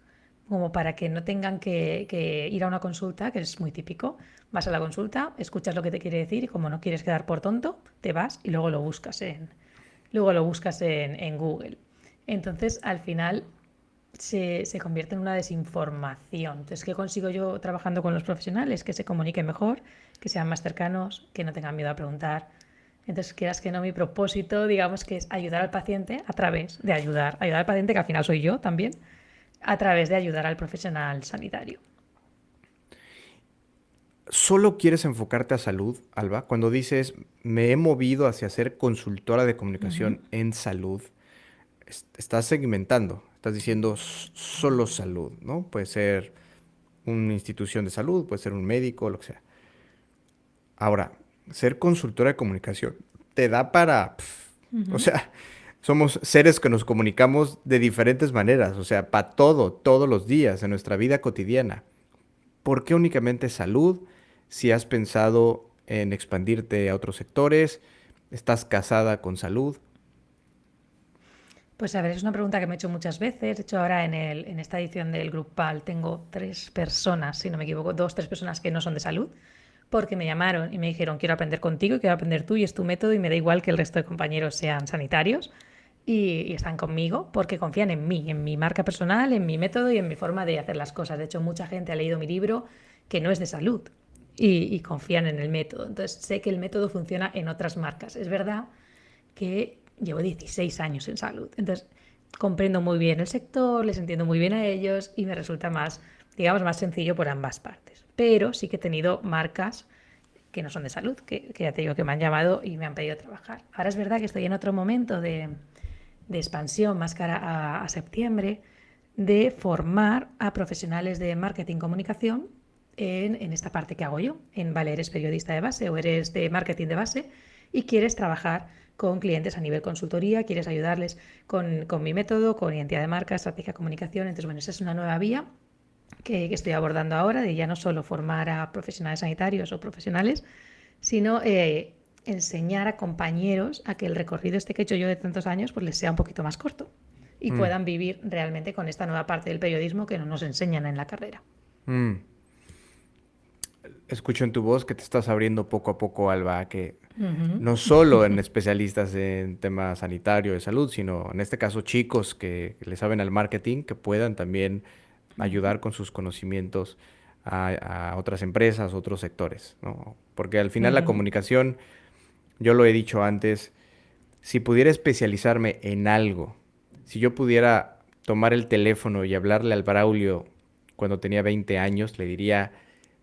Como para que no tengan que ir a una consulta, que es muy típico. Vas a la consulta, escuchas lo que te quiere decir y como no quieres quedar por tonto, te vas y luego lo buscas en Google. Entonces, al final, se convierte en una desinformación. Entonces, ¿qué consigo yo trabajando con los profesionales? Que se comuniquen mejor, que sean más cercanos, que no tengan miedo a preguntar. Entonces, quieras que no, mi propósito, digamos que es ayudar al paciente a través de ayudar al paciente, que al final soy yo también, a través de ayudar al profesional sanitario. ¿Solo quieres enfocarte a salud, Alba? Cuando dices, me he movido hacia ser consultora de Ujú. comunicación en salud, estás segmentando, estás diciendo solo salud, ¿no? Puede ser una institución de salud, puede ser un médico, lo que sea. Ahora, ser consultora de comunicación te da para, o Ujú. sea, somos seres que nos comunicamos de diferentes maneras, o sea, para todo, todos los días, en nuestra vida cotidiana. ¿Por qué únicamente salud? Si has pensado en expandirte a otros sectores, estás casada con salud. Pues a ver, es una pregunta que me he hecho muchas veces. De hecho, ahora en esta edición del Grupal tengo 3 personas, si no me equivoco, 2, 3 personas que no son de salud, porque me llamaron y me dijeron, quiero aprender contigo, quiero aprender tú y es tu método y me da igual que el resto de compañeros sean sanitarios y están conmigo porque confían en mí, en mi marca personal, en mi método y en mi forma de hacer las cosas. De hecho, mucha gente ha leído mi libro que no es de salud y confían en el método. Entonces, sé que el método funciona en otras marcas. Es verdad que llevo 16 años en salud. Entonces, comprendo muy bien el sector, les entiendo muy bien a ellos y me resulta más, digamos, más sencillo por ambas partes. Pero sí que he tenido marcas que no son de salud, que ya te digo que me han llamado y me han pedido trabajar. Ahora es verdad que estoy en otro momento de expansión más cara a septiembre, de formar a profesionales de marketing comunicación en esta parte que hago yo. Vale, eres periodista de base o eres de marketing de base y quieres trabajar con clientes a nivel consultoría, quieres ayudarles con mi método, con identidad de marca, estrategia de comunicación. Entonces, bueno, esa es una nueva vía que estoy abordando ahora, de ya no solo formar a profesionales sanitarios o profesionales, sino enseñar a compañeros a que el recorrido este que he hecho yo de tantos años pues les sea un poquito más corto y Mm, puedan vivir realmente con esta nueva parte del periodismo que no nos enseñan en la carrera. mm. Escucho en tu voz que te estás abriendo poco a poco, Alba, a que Ujú. no solo en especialistas en temas sanitario, de salud, sino en este caso chicos que le saben al marketing, que puedan también ayudar con sus conocimientos a otras empresas, otros sectores, ¿no? Porque al final la Ujú. comunicación, yo lo he dicho antes, si pudiera especializarme en algo, si yo pudiera tomar el teléfono y hablarle al Braulio cuando tenía 20 años, le diría,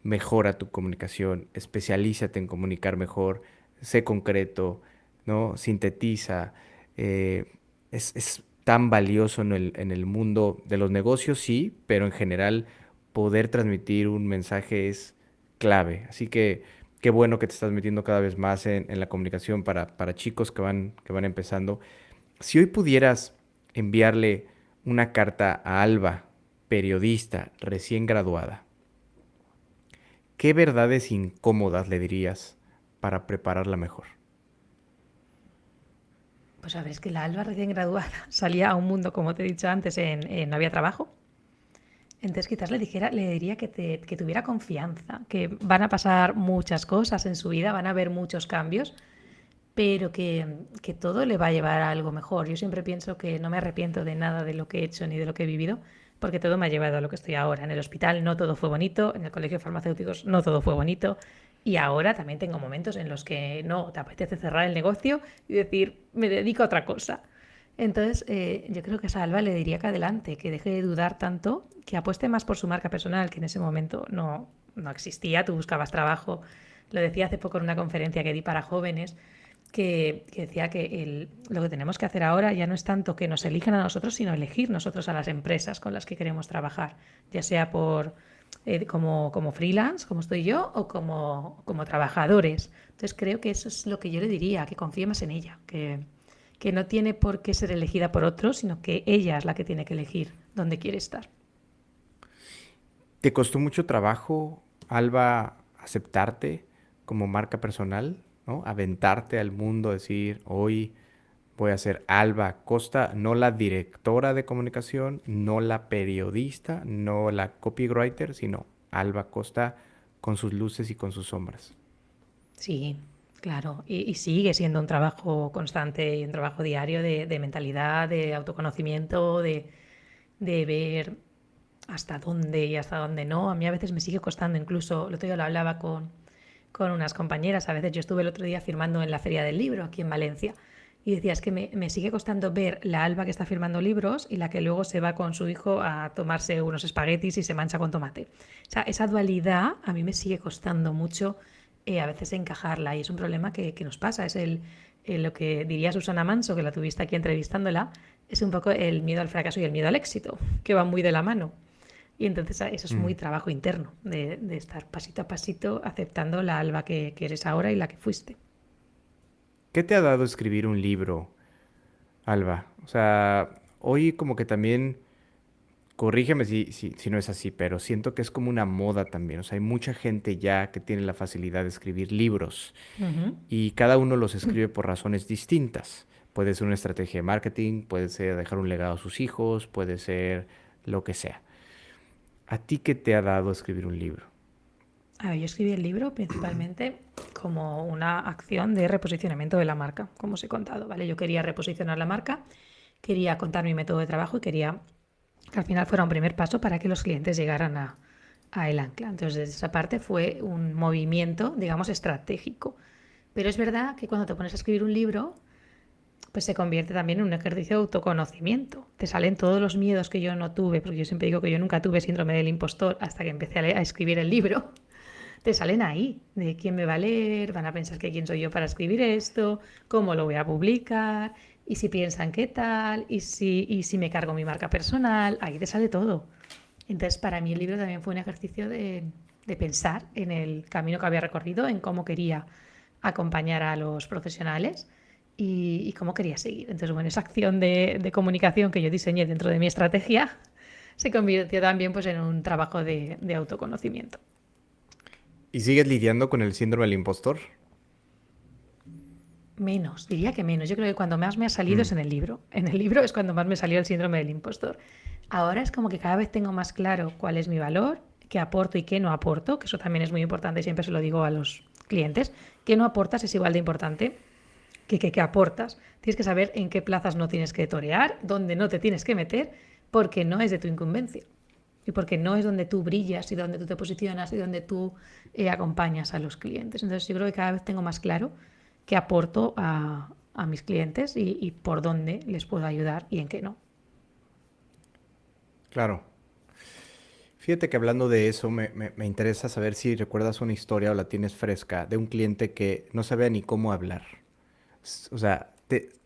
mejora tu comunicación, especialízate en comunicar mejor, sé concreto, ¿no? Sintetiza. eh, es tan valioso en el mundo de los negocios, sí, pero en general poder transmitir un mensaje es clave. Así que qué bueno que te estás metiendo cada vez más en la comunicación para chicos que van empezando. Si hoy pudieras enviarle una carta a Alba, periodista recién graduada, ¿qué verdades incómodas le dirías para prepararla mejor? Pues a ver, es que la Alba recién graduada salía a un mundo, como te he dicho antes, no había trabajo. Entonces quizás le diría que tuviera confianza, que van a pasar muchas cosas en su vida, van a haber muchos cambios, pero que todo le va a llevar a algo mejor. Yo siempre pienso que no me arrepiento de nada de lo que he hecho ni de lo que he vivido, porque todo me ha llevado a lo que estoy ahora. En el hospital no todo fue bonito, en el colegio de farmacéuticos no todo fue bonito, y ahora también tengo momentos en los que no te apetece cerrar el negocio y decir, me dedico a otra cosa. Entonces, yo creo que a Salva le diría que adelante, que deje de dudar tanto, que apueste más por su marca personal, que en ese momento no existía, tú buscabas trabajo. Lo decía hace poco en una conferencia que di para jóvenes, que decía que lo que tenemos que hacer ahora ya no es tanto que nos elijan a nosotros, sino elegir nosotros a las empresas con las que queremos trabajar, ya sea como freelance, como estoy yo, o como trabajadores. Entonces creo que eso es lo que yo le diría, que confíe más en ella, que no tiene por qué ser elegida por otros, sino que ella es la que tiene que elegir dónde quiere estar. ¿Te costó mucho trabajo, Alba, aceptarte como marca personal, ¿no? Aventarte al mundo, decir, hoy voy a ser Alba Costa, no la directora de comunicación, no la periodista, no la copywriter, sino Alba Costa con sus luces y con sus sombras. Sí, claro. Y sigue siendo un trabajo constante y un trabajo diario de mentalidad, de autoconocimiento, de ver hasta dónde y hasta dónde no. A mí a veces me sigue costando, incluso, el otro día lo hablaba con unas compañeras, a veces yo estuve el otro día firmando en la Feria del Libro, aquí en Valencia, y decía, es que me sigue costando ver la Alba que está firmando libros y la que luego se va con su hijo a tomarse unos espaguetis y se mancha con tomate. O sea, esa dualidad a mí me sigue costando mucho a veces encajarla y es un problema que nos pasa, es lo que diría Susana Manso, que la tuviste aquí entrevistándola, es un poco el miedo al fracaso y el miedo al éxito, que van muy de la mano. Y entonces eso es Mm. muy trabajo interno, de estar pasito a pasito aceptando la Alba que eres ahora y la que fuiste. ¿Qué te ha dado escribir un libro, Alba? O sea, hoy como que también, corrígeme si no es así, pero siento que es como una moda también. O sea, hay mucha gente ya que tiene la facilidad de escribir libros Ujú. y cada uno los escribe por razones distintas. Puede ser una estrategia de marketing, puede ser dejar un legado a sus hijos, puede ser lo que sea. ¿A ti qué te ha dado escribir un libro? A ver, yo escribí el libro principalmente como una acción de reposicionamiento de la marca, como os he contado, ¿vale? Yo quería reposicionar la marca, quería contar mi método de trabajo y quería que al final fuera un primer paso para que los clientes llegaran a El Ancla. Entonces, desde esa parte fue un movimiento, digamos, estratégico. Pero es verdad que cuando te pones a escribir un libro, pues se convierte también en un ejercicio de autoconocimiento. Te salen todos los miedos que yo no tuve, porque yo siempre digo que yo nunca tuve síndrome del impostor hasta que empecé a escribir el libro. Te salen ahí, de quién me va a leer, van a pensar que quién soy yo para escribir esto, cómo lo voy a publicar, y si piensan qué tal, y si me cargo mi marca personal, ahí te sale todo. Entonces, para mí el libro también fue un ejercicio de pensar en el camino que había recorrido, en cómo quería acompañar a los profesionales y cómo quería seguir. Entonces, bueno, esa acción de comunicación que yo diseñé dentro de mi estrategia, se convirtió también pues, en un trabajo de autoconocimiento. ¿Y sigues lidiando con el síndrome del impostor? Menos, diría que menos. Yo creo que cuando más me ha salido es Mm, en el libro. En el libro es cuando más me salió el síndrome del impostor. Ahora es como que cada vez tengo más claro cuál es mi valor, qué aporto y qué no aporto, que eso también es muy importante, siempre se lo digo a los clientes. Qué no aportas es igual de importante que aportas. Tienes que saber en qué plazas no tienes que torear, dónde no te tienes que meter, porque no es de tu incumbencia. Y porque no es donde tú brillas y donde tú te posicionas y donde tú acompañas a los clientes. Entonces yo creo que cada vez tengo más claro qué aporto a mis clientes y por dónde les puedo ayudar y en qué no. claro. Fíjate que hablando de eso, me interesa saber si recuerdas una historia o la tienes fresca de un cliente que no sabía ni cómo hablar. O sea,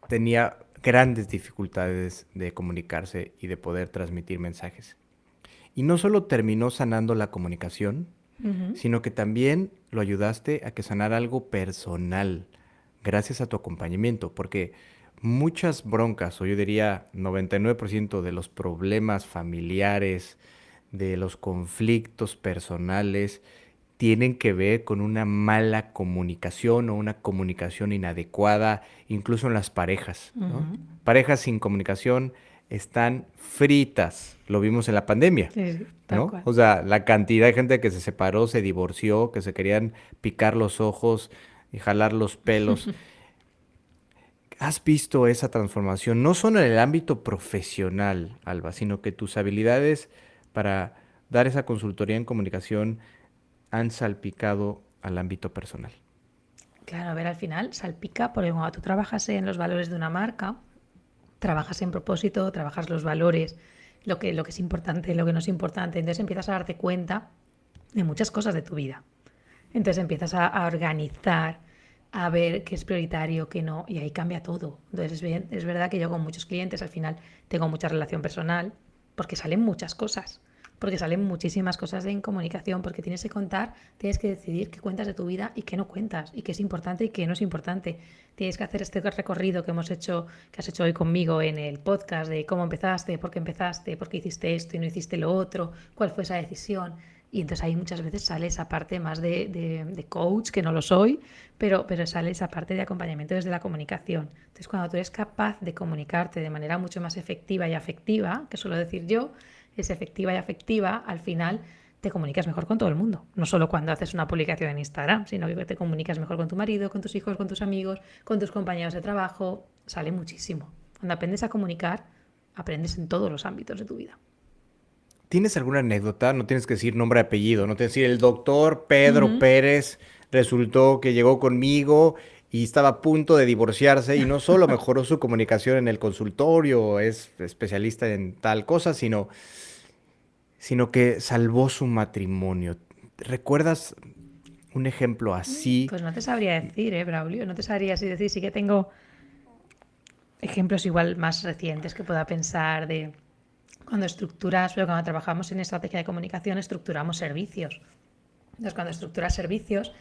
tenía grandes dificultades de comunicarse y de poder transmitir mensajes. Y no solo terminó sanando la comunicación, Ujú. sino que también lo ayudaste a que sanara algo personal, gracias a tu acompañamiento, porque muchas broncas, o yo diría 99% de los problemas familiares, de los conflictos personales, tienen que ver con una mala comunicación o una comunicación inadecuada, incluso en las parejas, ¿no? Ujú. Parejas sin comunicación están fritas, lo vimos en la pandemia. Sí, sí, tal ¿No? cual. O sea, la cantidad de gente que se separó, se divorció, que se querían picar los ojos y jalar los pelos. ¿Has visto esa transformación? No solo en el ámbito profesional, Alba, sino que tus habilidades para dar esa consultoría en comunicación han salpicado al ámbito personal. Claro, a ver, al final salpica porque cuando tú trabajas en los valores de una marca, trabajas en propósito, trabajas los valores, lo que es importante, lo que no es importante, entonces empiezas a darte cuenta de muchas cosas de tu vida. Entonces empiezas a organizar, a ver qué es prioritario, qué no, y ahí cambia todo. Entonces es verdad que yo con muchos clientes al final tengo mucha relación personal, porque salen muchas cosas, porque salen muchísimas cosas en comunicación, porque tienes que contar, tienes que decidir qué cuentas de tu vida y qué no cuentas, y qué es importante y qué no es importante. Tienes que hacer este recorrido que hemos hecho, que has hecho hoy conmigo en el podcast, de cómo empezaste, por qué hiciste esto y no hiciste lo otro, cuál fue esa decisión. Y entonces ahí muchas veces sale esa parte más de coach, que no lo soy, pero sale esa parte de acompañamiento desde la comunicación. Entonces cuando tú eres capaz de comunicarte de manera mucho más efectiva y afectiva, que suelo decir yo, es efectiva y afectiva, al final te comunicas mejor con todo el mundo. No solo cuando haces una publicación en Instagram, sino que te comunicas mejor con tu marido, con tus hijos, con tus amigos, con tus compañeros de trabajo. Sale muchísimo. Cuando aprendes a comunicar, aprendes en todos los ámbitos de tu vida. ¿Tienes alguna anécdota? No tienes que decir nombre y apellido, no tienes que decir el doctor Pedro Ujú. Pérez resultó que llegó conmigo y estaba a punto de divorciarse y no solo mejoró su comunicación en el consultorio, es especialista en tal cosa, sino que salvó su matrimonio. ¿Recuerdas un ejemplo así? Pues no te sabría decir, Braulio? No te sabría así decir. Sí que tengo ejemplos igual más recientes que pueda pensar de cuando estructuras, pero cuando trabajamos en estrategia de comunicación, estructuramos servicios. Entonces, cuando estructuras servicios,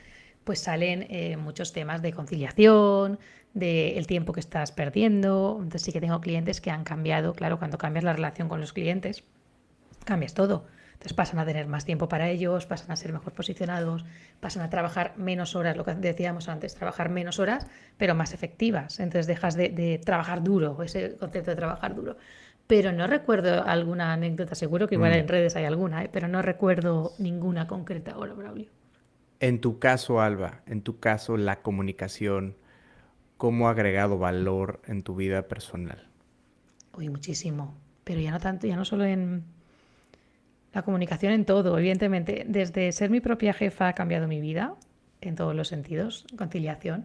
pues salen muchos temas de conciliación, del tiempo que estás perdiendo. Entonces, sí que tengo clientes que han cambiado, claro, cuando cambias la relación con los clientes, cambias todo. Entonces pasan a tener más tiempo para ellos, pasan a ser mejor posicionados, pasan a trabajar menos horas, lo que decíamos antes, trabajar menos horas, pero más efectivas. Entonces dejas de trabajar duro, ese concepto de trabajar duro. Pero no recuerdo alguna anécdota, seguro que igual Mm. en redes hay alguna, pero no recuerdo ninguna concreta ahora, Braulio. En tu caso, Alba, en tu caso, la comunicación, ¿cómo ha agregado valor en tu vida personal? Uy, muchísimo. Pero ya no tanto, ya no solo en la comunicación en todo, evidentemente. Desde ser mi propia jefa ha cambiado mi vida, en todos los sentidos, conciliación,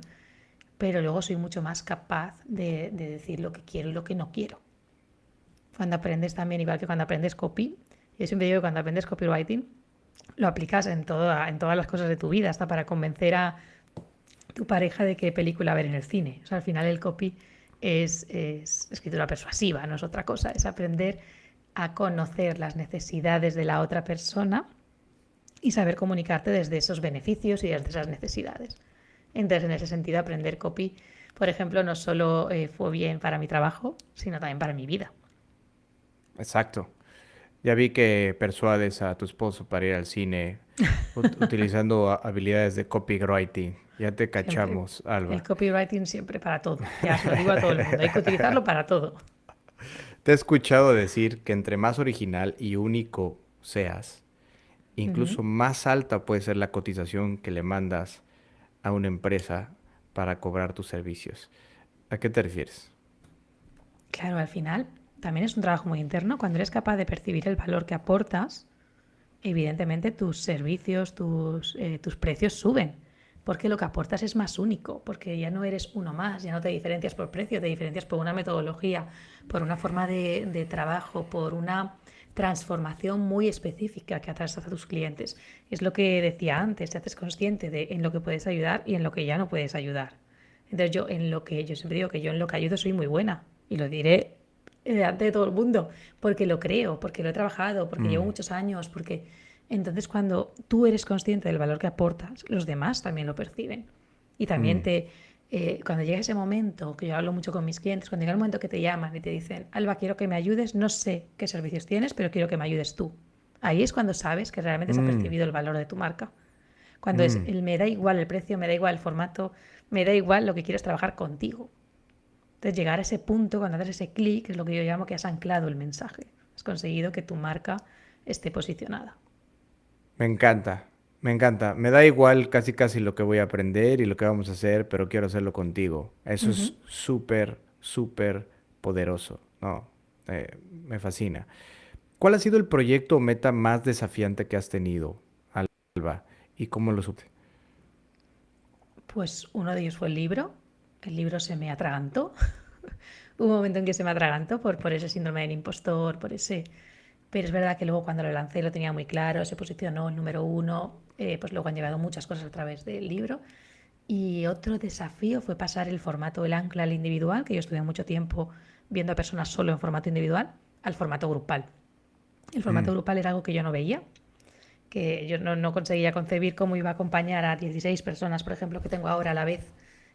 pero luego soy mucho más capaz de decir lo que quiero y lo que no quiero. Cuando aprendes también, igual que cuando aprendes copy, yo siempre digo que cuando aprendes copywriting, lo aplicas en todas las cosas de tu vida, hasta para convencer a tu pareja de qué película ver en el cine. O sea, al final el copy es escritura persuasiva, no es otra cosa, es aprender a conocer las necesidades de la otra persona y saber comunicarte desde esos beneficios y desde esas necesidades. Entonces, en ese sentido, aprender copy, por ejemplo, no solo fue bien para mi trabajo, sino también para mi vida. Exacto. Ya vi que persuades a tu esposo para ir al cine utilizando habilidades de copywriting. Ya te Siempre. cachamos, El Alba. copywriting siempre para todo. Ya se lo digo a todo el mundo. Hay que utilizarlo para todo. Te he escuchado decir que entre más original y único seas, Ujú. incluso más alta puede ser la cotización que le mandas a una empresa para cobrar tus servicios. ¿A qué te refieres? Claro, al final también es un trabajo muy interno. Cuando eres capaz de percibir el valor que aportas, evidentemente tus servicios, tus precios suben, porque lo que aportas es más único, porque ya no eres uno más, ya no te diferencias por precio, te diferencias por una metodología, por una forma de trabajo, por una transformación muy específica que atraes a tus clientes. Es lo que decía antes, te haces consciente de en lo que puedes ayudar y en lo que ya no puedes ayudar. Entonces yo siempre digo que yo en lo que ayudo soy muy buena y lo diré delante de todo el mundo, porque lo creo, porque lo he trabajado, porque llevo Mm, muchos años, porque entonces cuando tú eres consciente del valor que aportas, los demás también lo perciben. Y también mm, cuando llega ese momento, que yo hablo mucho con mis clientes, cuando llega el momento que te llaman y te dicen, Alba, quiero que me ayudes, no sé qué servicios tienes, pero quiero que me ayudes tú. Ahí es cuando sabes que realmente se ha mm, percibido el valor de tu marca. Cuando es mm. el me da igual el precio, me da igual el formato, me da igual lo que quieres trabajar contigo. Entonces, llegar a ese punto, cuando haces ese clic, es lo que yo llamo que has anclado el mensaje. Has conseguido que tu marca esté posicionada. Me encanta, me encanta. Me da igual casi casi lo que voy a aprender y lo que vamos a hacer, pero quiero hacerlo contigo. Eso Ujú. es súper, súper poderoso. No, me fascina. ¿Cuál ha sido el proyecto o meta más desafiante que has tenido, Alba? ¿Y cómo lo supiste? Pues uno de ellos fue el libro. El libro se me atragantó. Hubo un momento en que se me atragantó por ese síndrome del impostor, por ese... Pero es verdad que luego cuando lo lancé lo tenía muy claro, se posicionó el número uno, pues luego han llegado muchas cosas a través del libro. Y otro desafío fue pasar el formato del ancla al individual, que yo estuve mucho tiempo viendo a personas solo en formato individual, al formato grupal. El formato Mm, grupal era algo que yo no veía, que yo no conseguía concebir cómo iba a acompañar a 16 personas, por ejemplo, que tengo ahora a la vez,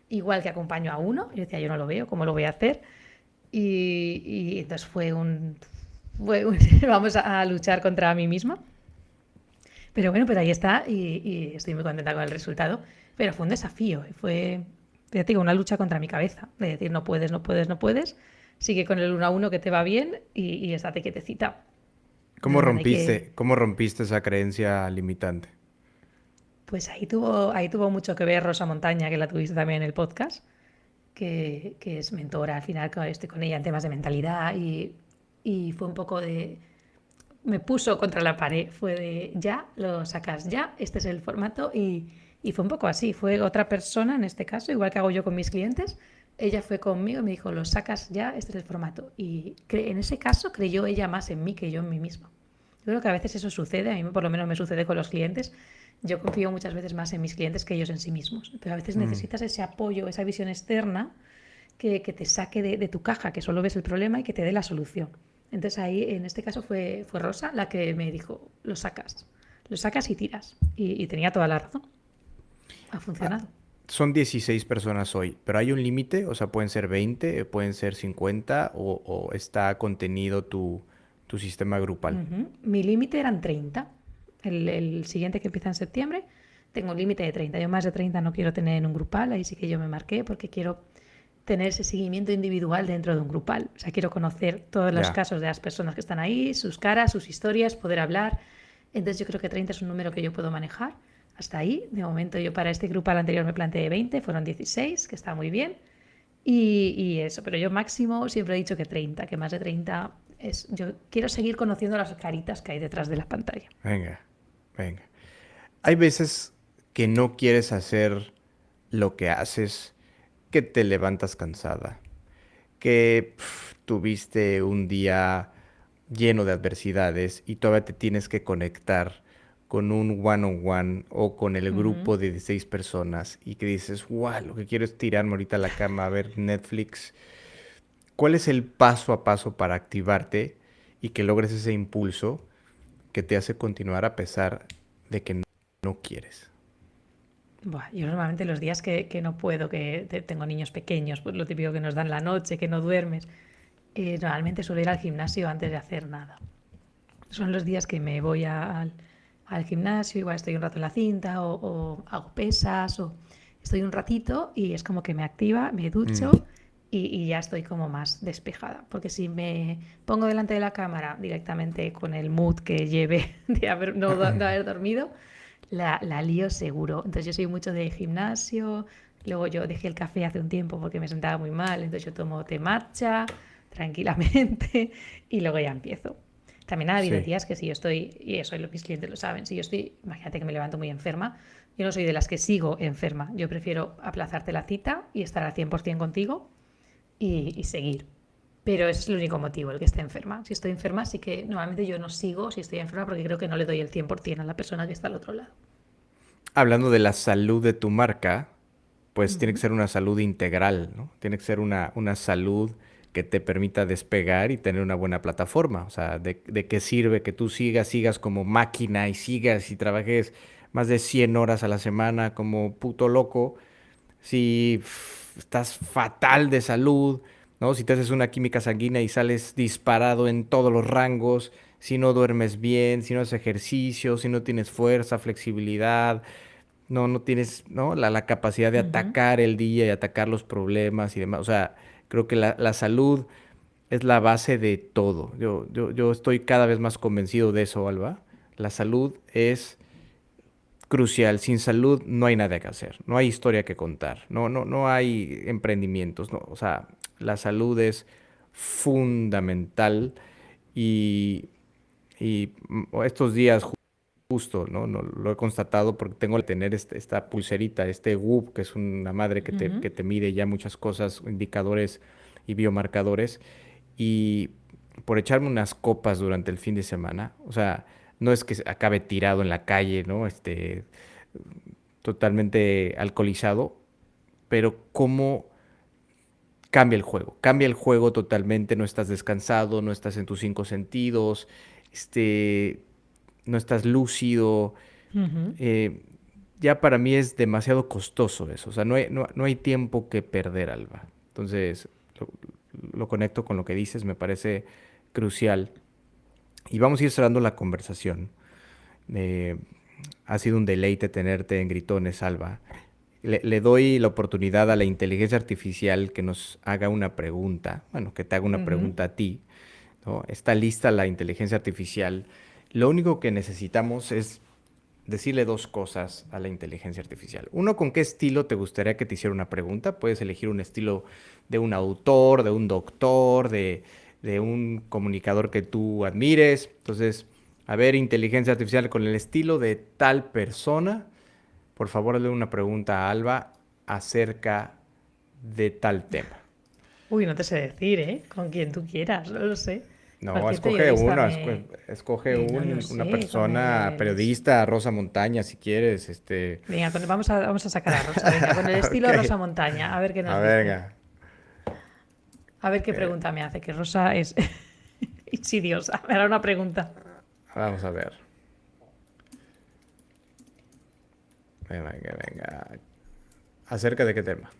igual que acompaño a uno. Yo decía, yo no lo veo, ¿cómo lo voy a hacer? Y entonces vamos a luchar contra mí misma. Pero bueno, pero ahí está y estoy muy contenta con el resultado. Pero fue un desafío, ya te digo, una lucha contra mi cabeza, de decir, no puedes, no puedes, no puedes, sigue con el uno a uno que te va bien y estate quietecita. ¿Cómo Nada, hay que, rompiste esa creencia limitante? pues ahí tuvo mucho que ver Rosa Montaña, que la tuviste también en el podcast, que es mentora, al final estoy con ella en temas de mentalidad y fue un poco de, me puso contra la pared, fue de ya, lo sacas ya, este es el formato y fue un poco así, fue otra persona en este caso, igual que hago yo con mis clientes, ella fue conmigo y me dijo, lo sacas ya, este es el formato. Y en ese caso creyó ella más en mí que yo en mí misma. Yo creo que a veces eso sucede, a mí por lo menos me sucede con los clientes. Yo confío muchas veces más en mis clientes que ellos en sí mismos, pero a veces Mm. necesitas ese apoyo, esa visión externa que te saque de tu caja, que solo ves el problema y que te dé la solución. Entonces ahí, en este caso, fue Rosa la que me dijo, lo sacas y tiras. Y tenía toda la razón, ha Ah, funcionado. son 16 personas hoy, pero hay un límite, o sea, pueden ser 20, pueden ser 50 o está contenido tu sistema grupal. Ujú. Mi límite eran 30. El siguiente que empieza en septiembre, tengo un límite de 30. Yo más de 30 no quiero tener en un grupal, ahí sí que yo me marqué porque quiero tener ese seguimiento individual dentro de un grupal. O sea, quiero conocer todos los Ya. casos de las personas que están ahí, sus caras, sus historias, poder hablar. Entonces yo creo que 30 es un número que yo puedo manejar. Hasta ahí, de momento yo para este grupal anterior me planteé 20, fueron 16, que está muy bien. Y eso, pero yo máximo siempre he dicho que 30, que más de 30 es... Yo quiero seguir conociendo las caritas que hay detrás de la pantalla. Venga, venga. Hay veces que no quieres hacer lo que haces, que te levantas cansada, que tuviste un día lleno de adversidades y todavía te tienes que conectar con un one-on-one o con el Ujú. grupo de 16 personas y que dices, wow, lo que quiero es tirarme ahorita a la cama a ver Netflix. ¿Cuál es el paso a paso para activarte y que logres ese impulso que te hace continuar a pesar de que no quieres? Buah, yo normalmente los días que no puedo, que tengo niños pequeños, pues lo típico que nos dan la noche, que no duermes, normalmente suelo ir al gimnasio antes de hacer nada. Son los días que me voy al gimnasio, igual estoy un rato en la cinta o hago pesas o estoy un ratito y es como que me activa, me ducho Mm, y ya estoy como más despejada. Porque si me pongo delante de la cámara directamente con el mood que lleve de haber, no, de haber dormido, la lío seguro. Entonces yo soy mucho de gimnasio, luego yo dejé el café hace un tiempo porque me sentaba muy mal, entonces yo tomo té matcha tranquilamente y luego ya empiezo. También ha habido sí. días que si yo estoy, y eso mis clientes lo saben, si yo estoy, imagínate que me levanto muy enferma, yo no soy de las que sigo enferma, yo prefiero aplazarte la cita y estar al 100% contigo y seguir. Pero ese es el único motivo, el que esté enferma. Si estoy enferma, sí que normalmente yo no sigo si estoy enferma porque creo que no le doy el 100% a la persona que está al otro lado. Hablando de la salud de tu marca, pues tiene que Ujú, ser una salud integral, ¿no? Tiene que ser una salud que te permita despegar y tener una buena plataforma. O sea, de qué sirve que tú sigas como máquina y sigas y trabajes más de 100 horas a la semana como puto loco si estás fatal de salud, ¿no? Si te haces una química sanguínea y sales disparado en todos los rangos, si no duermes bien, si no haces ejercicio, si no tienes fuerza, flexibilidad, no tienes, ¿no? La capacidad de ujú. atacar el día y atacar los problemas y demás. O sea, creo que la salud es la base de todo. Yo estoy cada vez más convencido de eso, Alba. La salud es crucial. Sin salud no hay nada que hacer, no hay historia que contar, no hay emprendimientos, no. O sea, la salud es fundamental y, estos días justo, ¿no? No, lo he constatado porque tengo que tener esta pulserita, este WHOOP, que es una madre Ujú. que te mide ya muchas cosas, indicadores y biomarcadores. Y por echarme unas copas durante el fin de semana, o sea, no es que acabe tirado en la calle, ¿no? Totalmente alcoholizado, pero cómo cambia el juego totalmente, no estás descansado, no estás en tus cinco sentidos, este, no estás lúcido, Ujú. eh, ya para mí es demasiado costoso eso. O sea, no hay tiempo que perder, Alba. Entonces, lo conecto con lo que dices, me parece crucial. Y vamos a ir cerrando la conversación. Eh, ha sido un deleite tenerte en Gritones, Alba. Le doy la oportunidad a la inteligencia artificial que nos haga una pregunta, bueno, que te haga una Ujú. pregunta a ti, ¿no? Está lista la inteligencia artificial. Lo único que necesitamos es decirle dos cosas a la inteligencia artificial. Uno, ¿con qué estilo te gustaría que te hiciera una pregunta? Puedes elegir un estilo de un autor, de un doctor, de un comunicador que tú admires. Entonces, a ver, inteligencia artificial con el estilo de tal persona, por favor, hazle una pregunta a Alba acerca de tal tema. Uy, no te sé decir, ¿eh? Con quien tú quieras, no lo sé. No, Cualquier escoge periodista uno, me... escoge No lo una sé, con persona periodista, Rosa Montaña, si quieres, Venga, vamos a sacar a Rosa, venga, con el estilo Ok. Rosa Montaña, a ver qué A nos ver, dice. venga. A ver qué Eh, pregunta me hace, que Rosa es insidiosa. Me hará una pregunta vamos a ver. Venga, venga, venga. ¿Acerca de qué tema?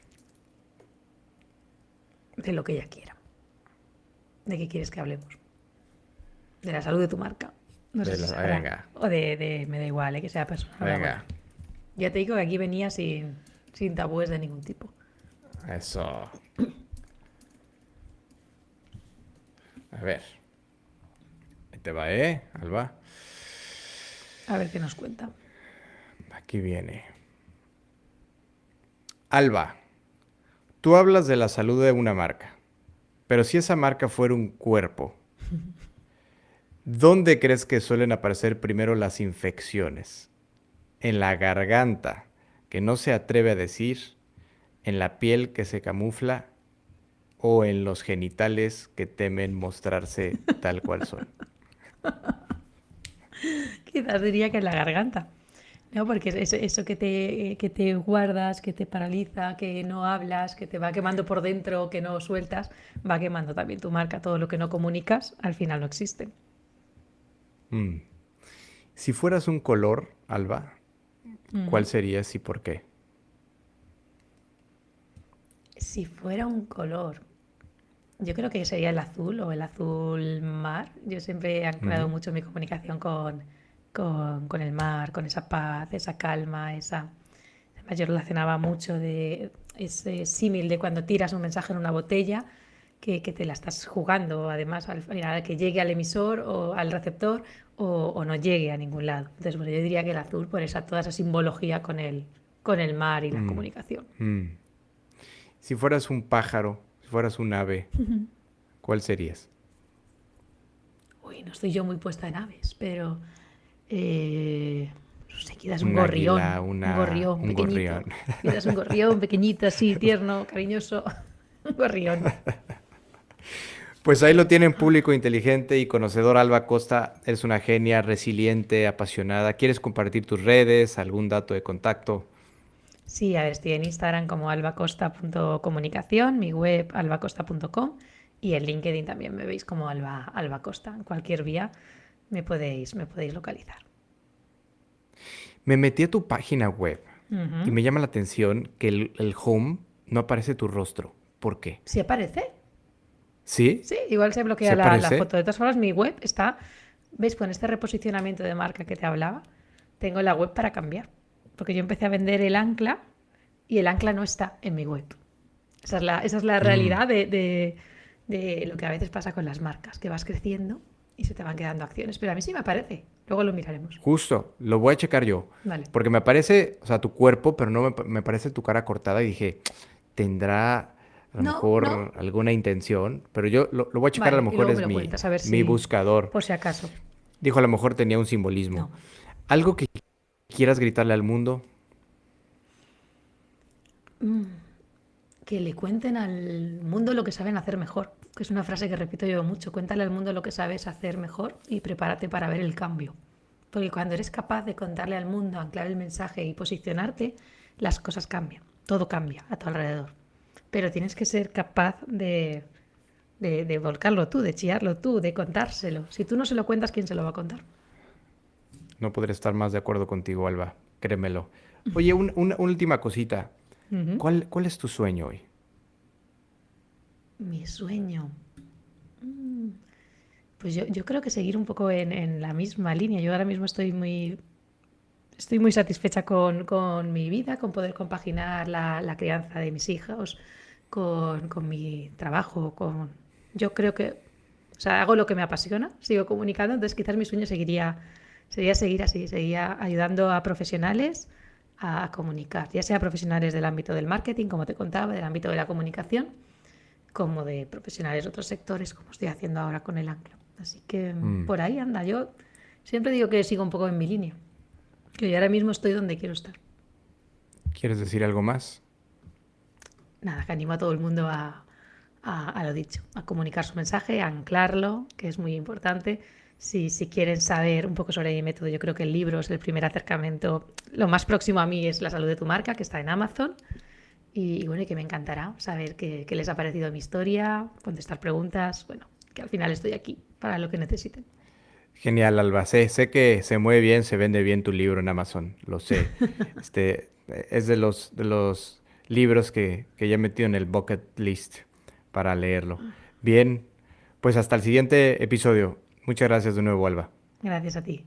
de lo que ella quiera. ¿De qué quieres que hablemos? De la salud de tu marca. No sé si sabrá. Venga, O me da igual, que sea personal o venga. laboral. Ya te digo que aquí venía sin tabúes de ningún tipo. Eso. A ver. Ahí te va, Alba. A ver qué nos cuenta. Aquí viene. Alba, tú hablas de la salud de una marca, pero si esa marca fuera un cuerpo, ¿dónde crees que suelen aparecer primero las infecciones? ¿En la garganta, que no se atreve a decir? ¿En la piel que se camufla? ¿O en los genitales que temen mostrarse tal cual son? Quizás diría que en la garganta. No, porque eso que te guardas, que te paraliza, que no hablas, que te va quemando por dentro, que no sueltas, va quemando también tu marca. Todo lo que no comunicas, al final no existe. Mm. Si fueras un color, Alba, ¿cuál Ujú. serías y por qué? Si fuera un color. Yo creo que sería el azul o el azul mar. Yo siempre he anclado Ujú. mucho mi comunicación con el mar, con esa paz, esa calma, esa... Además, yo relacionaba mucho de ese símil de cuando tiras un mensaje en una botella que te la estás jugando, además, al final, que llegue al emisor o al receptor o no llegue a ningún lado. Entonces, bueno, yo diría que el azul por esa, toda esa simbología con el mar y la Mm, comunicación. mm. Si fueras un pájaro, si fueras un ave, ¿cuál serías? Uy, no estoy yo muy puesta en aves, pero no sé, quizás Un águila, un gorrión un gorrión. pequeñito, quizás un gorrión pequeñito, así, tierno, cariñoso, un gorrión. Pues ahí lo tienen, público inteligente y conocedor. Alba Costa, eres una genia, resiliente, apasionada. ¿Quieres compartir tus redes, algún dato de contacto? Sí, a ver, estoy en Instagram como albacosta.comunicación, mi web albacosta.com y en LinkedIn también me veis como Alba Costa. En cualquier vía me podéis localizar. Me metí a tu página web y Ujú. me llama la atención que el home no aparece tu rostro. ¿Por qué? ¿Sí aparece? ¿Sí? Sí, igual se ¿Sí bloquea la aparece? foto. De todas formas, mi web está, ¿ves? Con este reposicionamiento de marca que te hablaba, tengo la web para cambiar. Porque yo empecé a vender el ancla y el ancla no está en mi web. Esa es la Mm, realidad de lo que a veces pasa con las marcas, que vas creciendo y se te van quedando acciones. Pero a mí sí me aparece. Luego lo miraremos. justo, lo voy a checar yo. Vale. Porque me aparece, o sea, tu cuerpo, pero no me parece tu cara cortada y dije, tendrá a lo No, no. mejor alguna intención, pero yo lo voy a checar, a lo Vale. Y mejor luego me es lo cuentas, a ver mi si, buscador. por si acaso. Dijo, a lo mejor tenía un simbolismo. No. Algo que quieras gritarle al mundo. Que le cuenten al mundo lo que saben hacer mejor, que es una frase que repito yo mucho, cuéntale al mundo lo que sabes hacer mejor y prepárate para ver el cambio. Porque cuando eres capaz de contarle al mundo, anclar el mensaje y posicionarte, las cosas cambian, todo cambia a tu alrededor. Pero tienes que ser capaz de volcarlo tú, de chillarlo tú, de contárselo. Si tú no se lo cuentas, ¿quién se lo va a contar? No podré estar más de acuerdo contigo, Alba. Créemelo. Oye, una última cosita. Ujú. ¿Cuál es tu sueño hoy? Mi sueño. Pues yo creo que seguir un poco en la misma línea. Yo ahora mismo estoy muy satisfecha con mi vida, con poder compaginar la crianza de mis hijos con mi trabajo, Yo creo que, o sea, hago lo que me apasiona, sigo comunicando, entonces quizás mi sueño sería seguir así, seguía ayudando a profesionales a comunicar, ya sea profesionales del ámbito del marketing, como te contaba, del ámbito de la comunicación, como de profesionales de otros sectores, como estoy haciendo ahora con el ancla. Así que Mm, por ahí anda. Yo siempre digo que sigo un poco en mi línea, que yo ahora mismo estoy donde quiero estar. ¿Quieres decir algo más? Nada, que animo a todo el mundo a lo dicho, a comunicar su mensaje, a anclarlo, que es muy importante. Si quieren saber un poco sobre mi método, yo creo que el libro es el primer acercamiento. Lo más próximo a mí es La salud de tu marca, que está en Amazon. Y bueno, y que me encantará saber qué les ha parecido mi historia, contestar preguntas. Bueno, que al final estoy aquí para lo que necesiten. Genial, Alba. Sé que se mueve bien, se vende bien tu libro en Amazon. Lo sé. Es de los libros que ya he metido en el bucket list para leerlo. Bien, pues hasta el siguiente episodio. Muchas gracias de nuevo, Alba. Gracias a ti.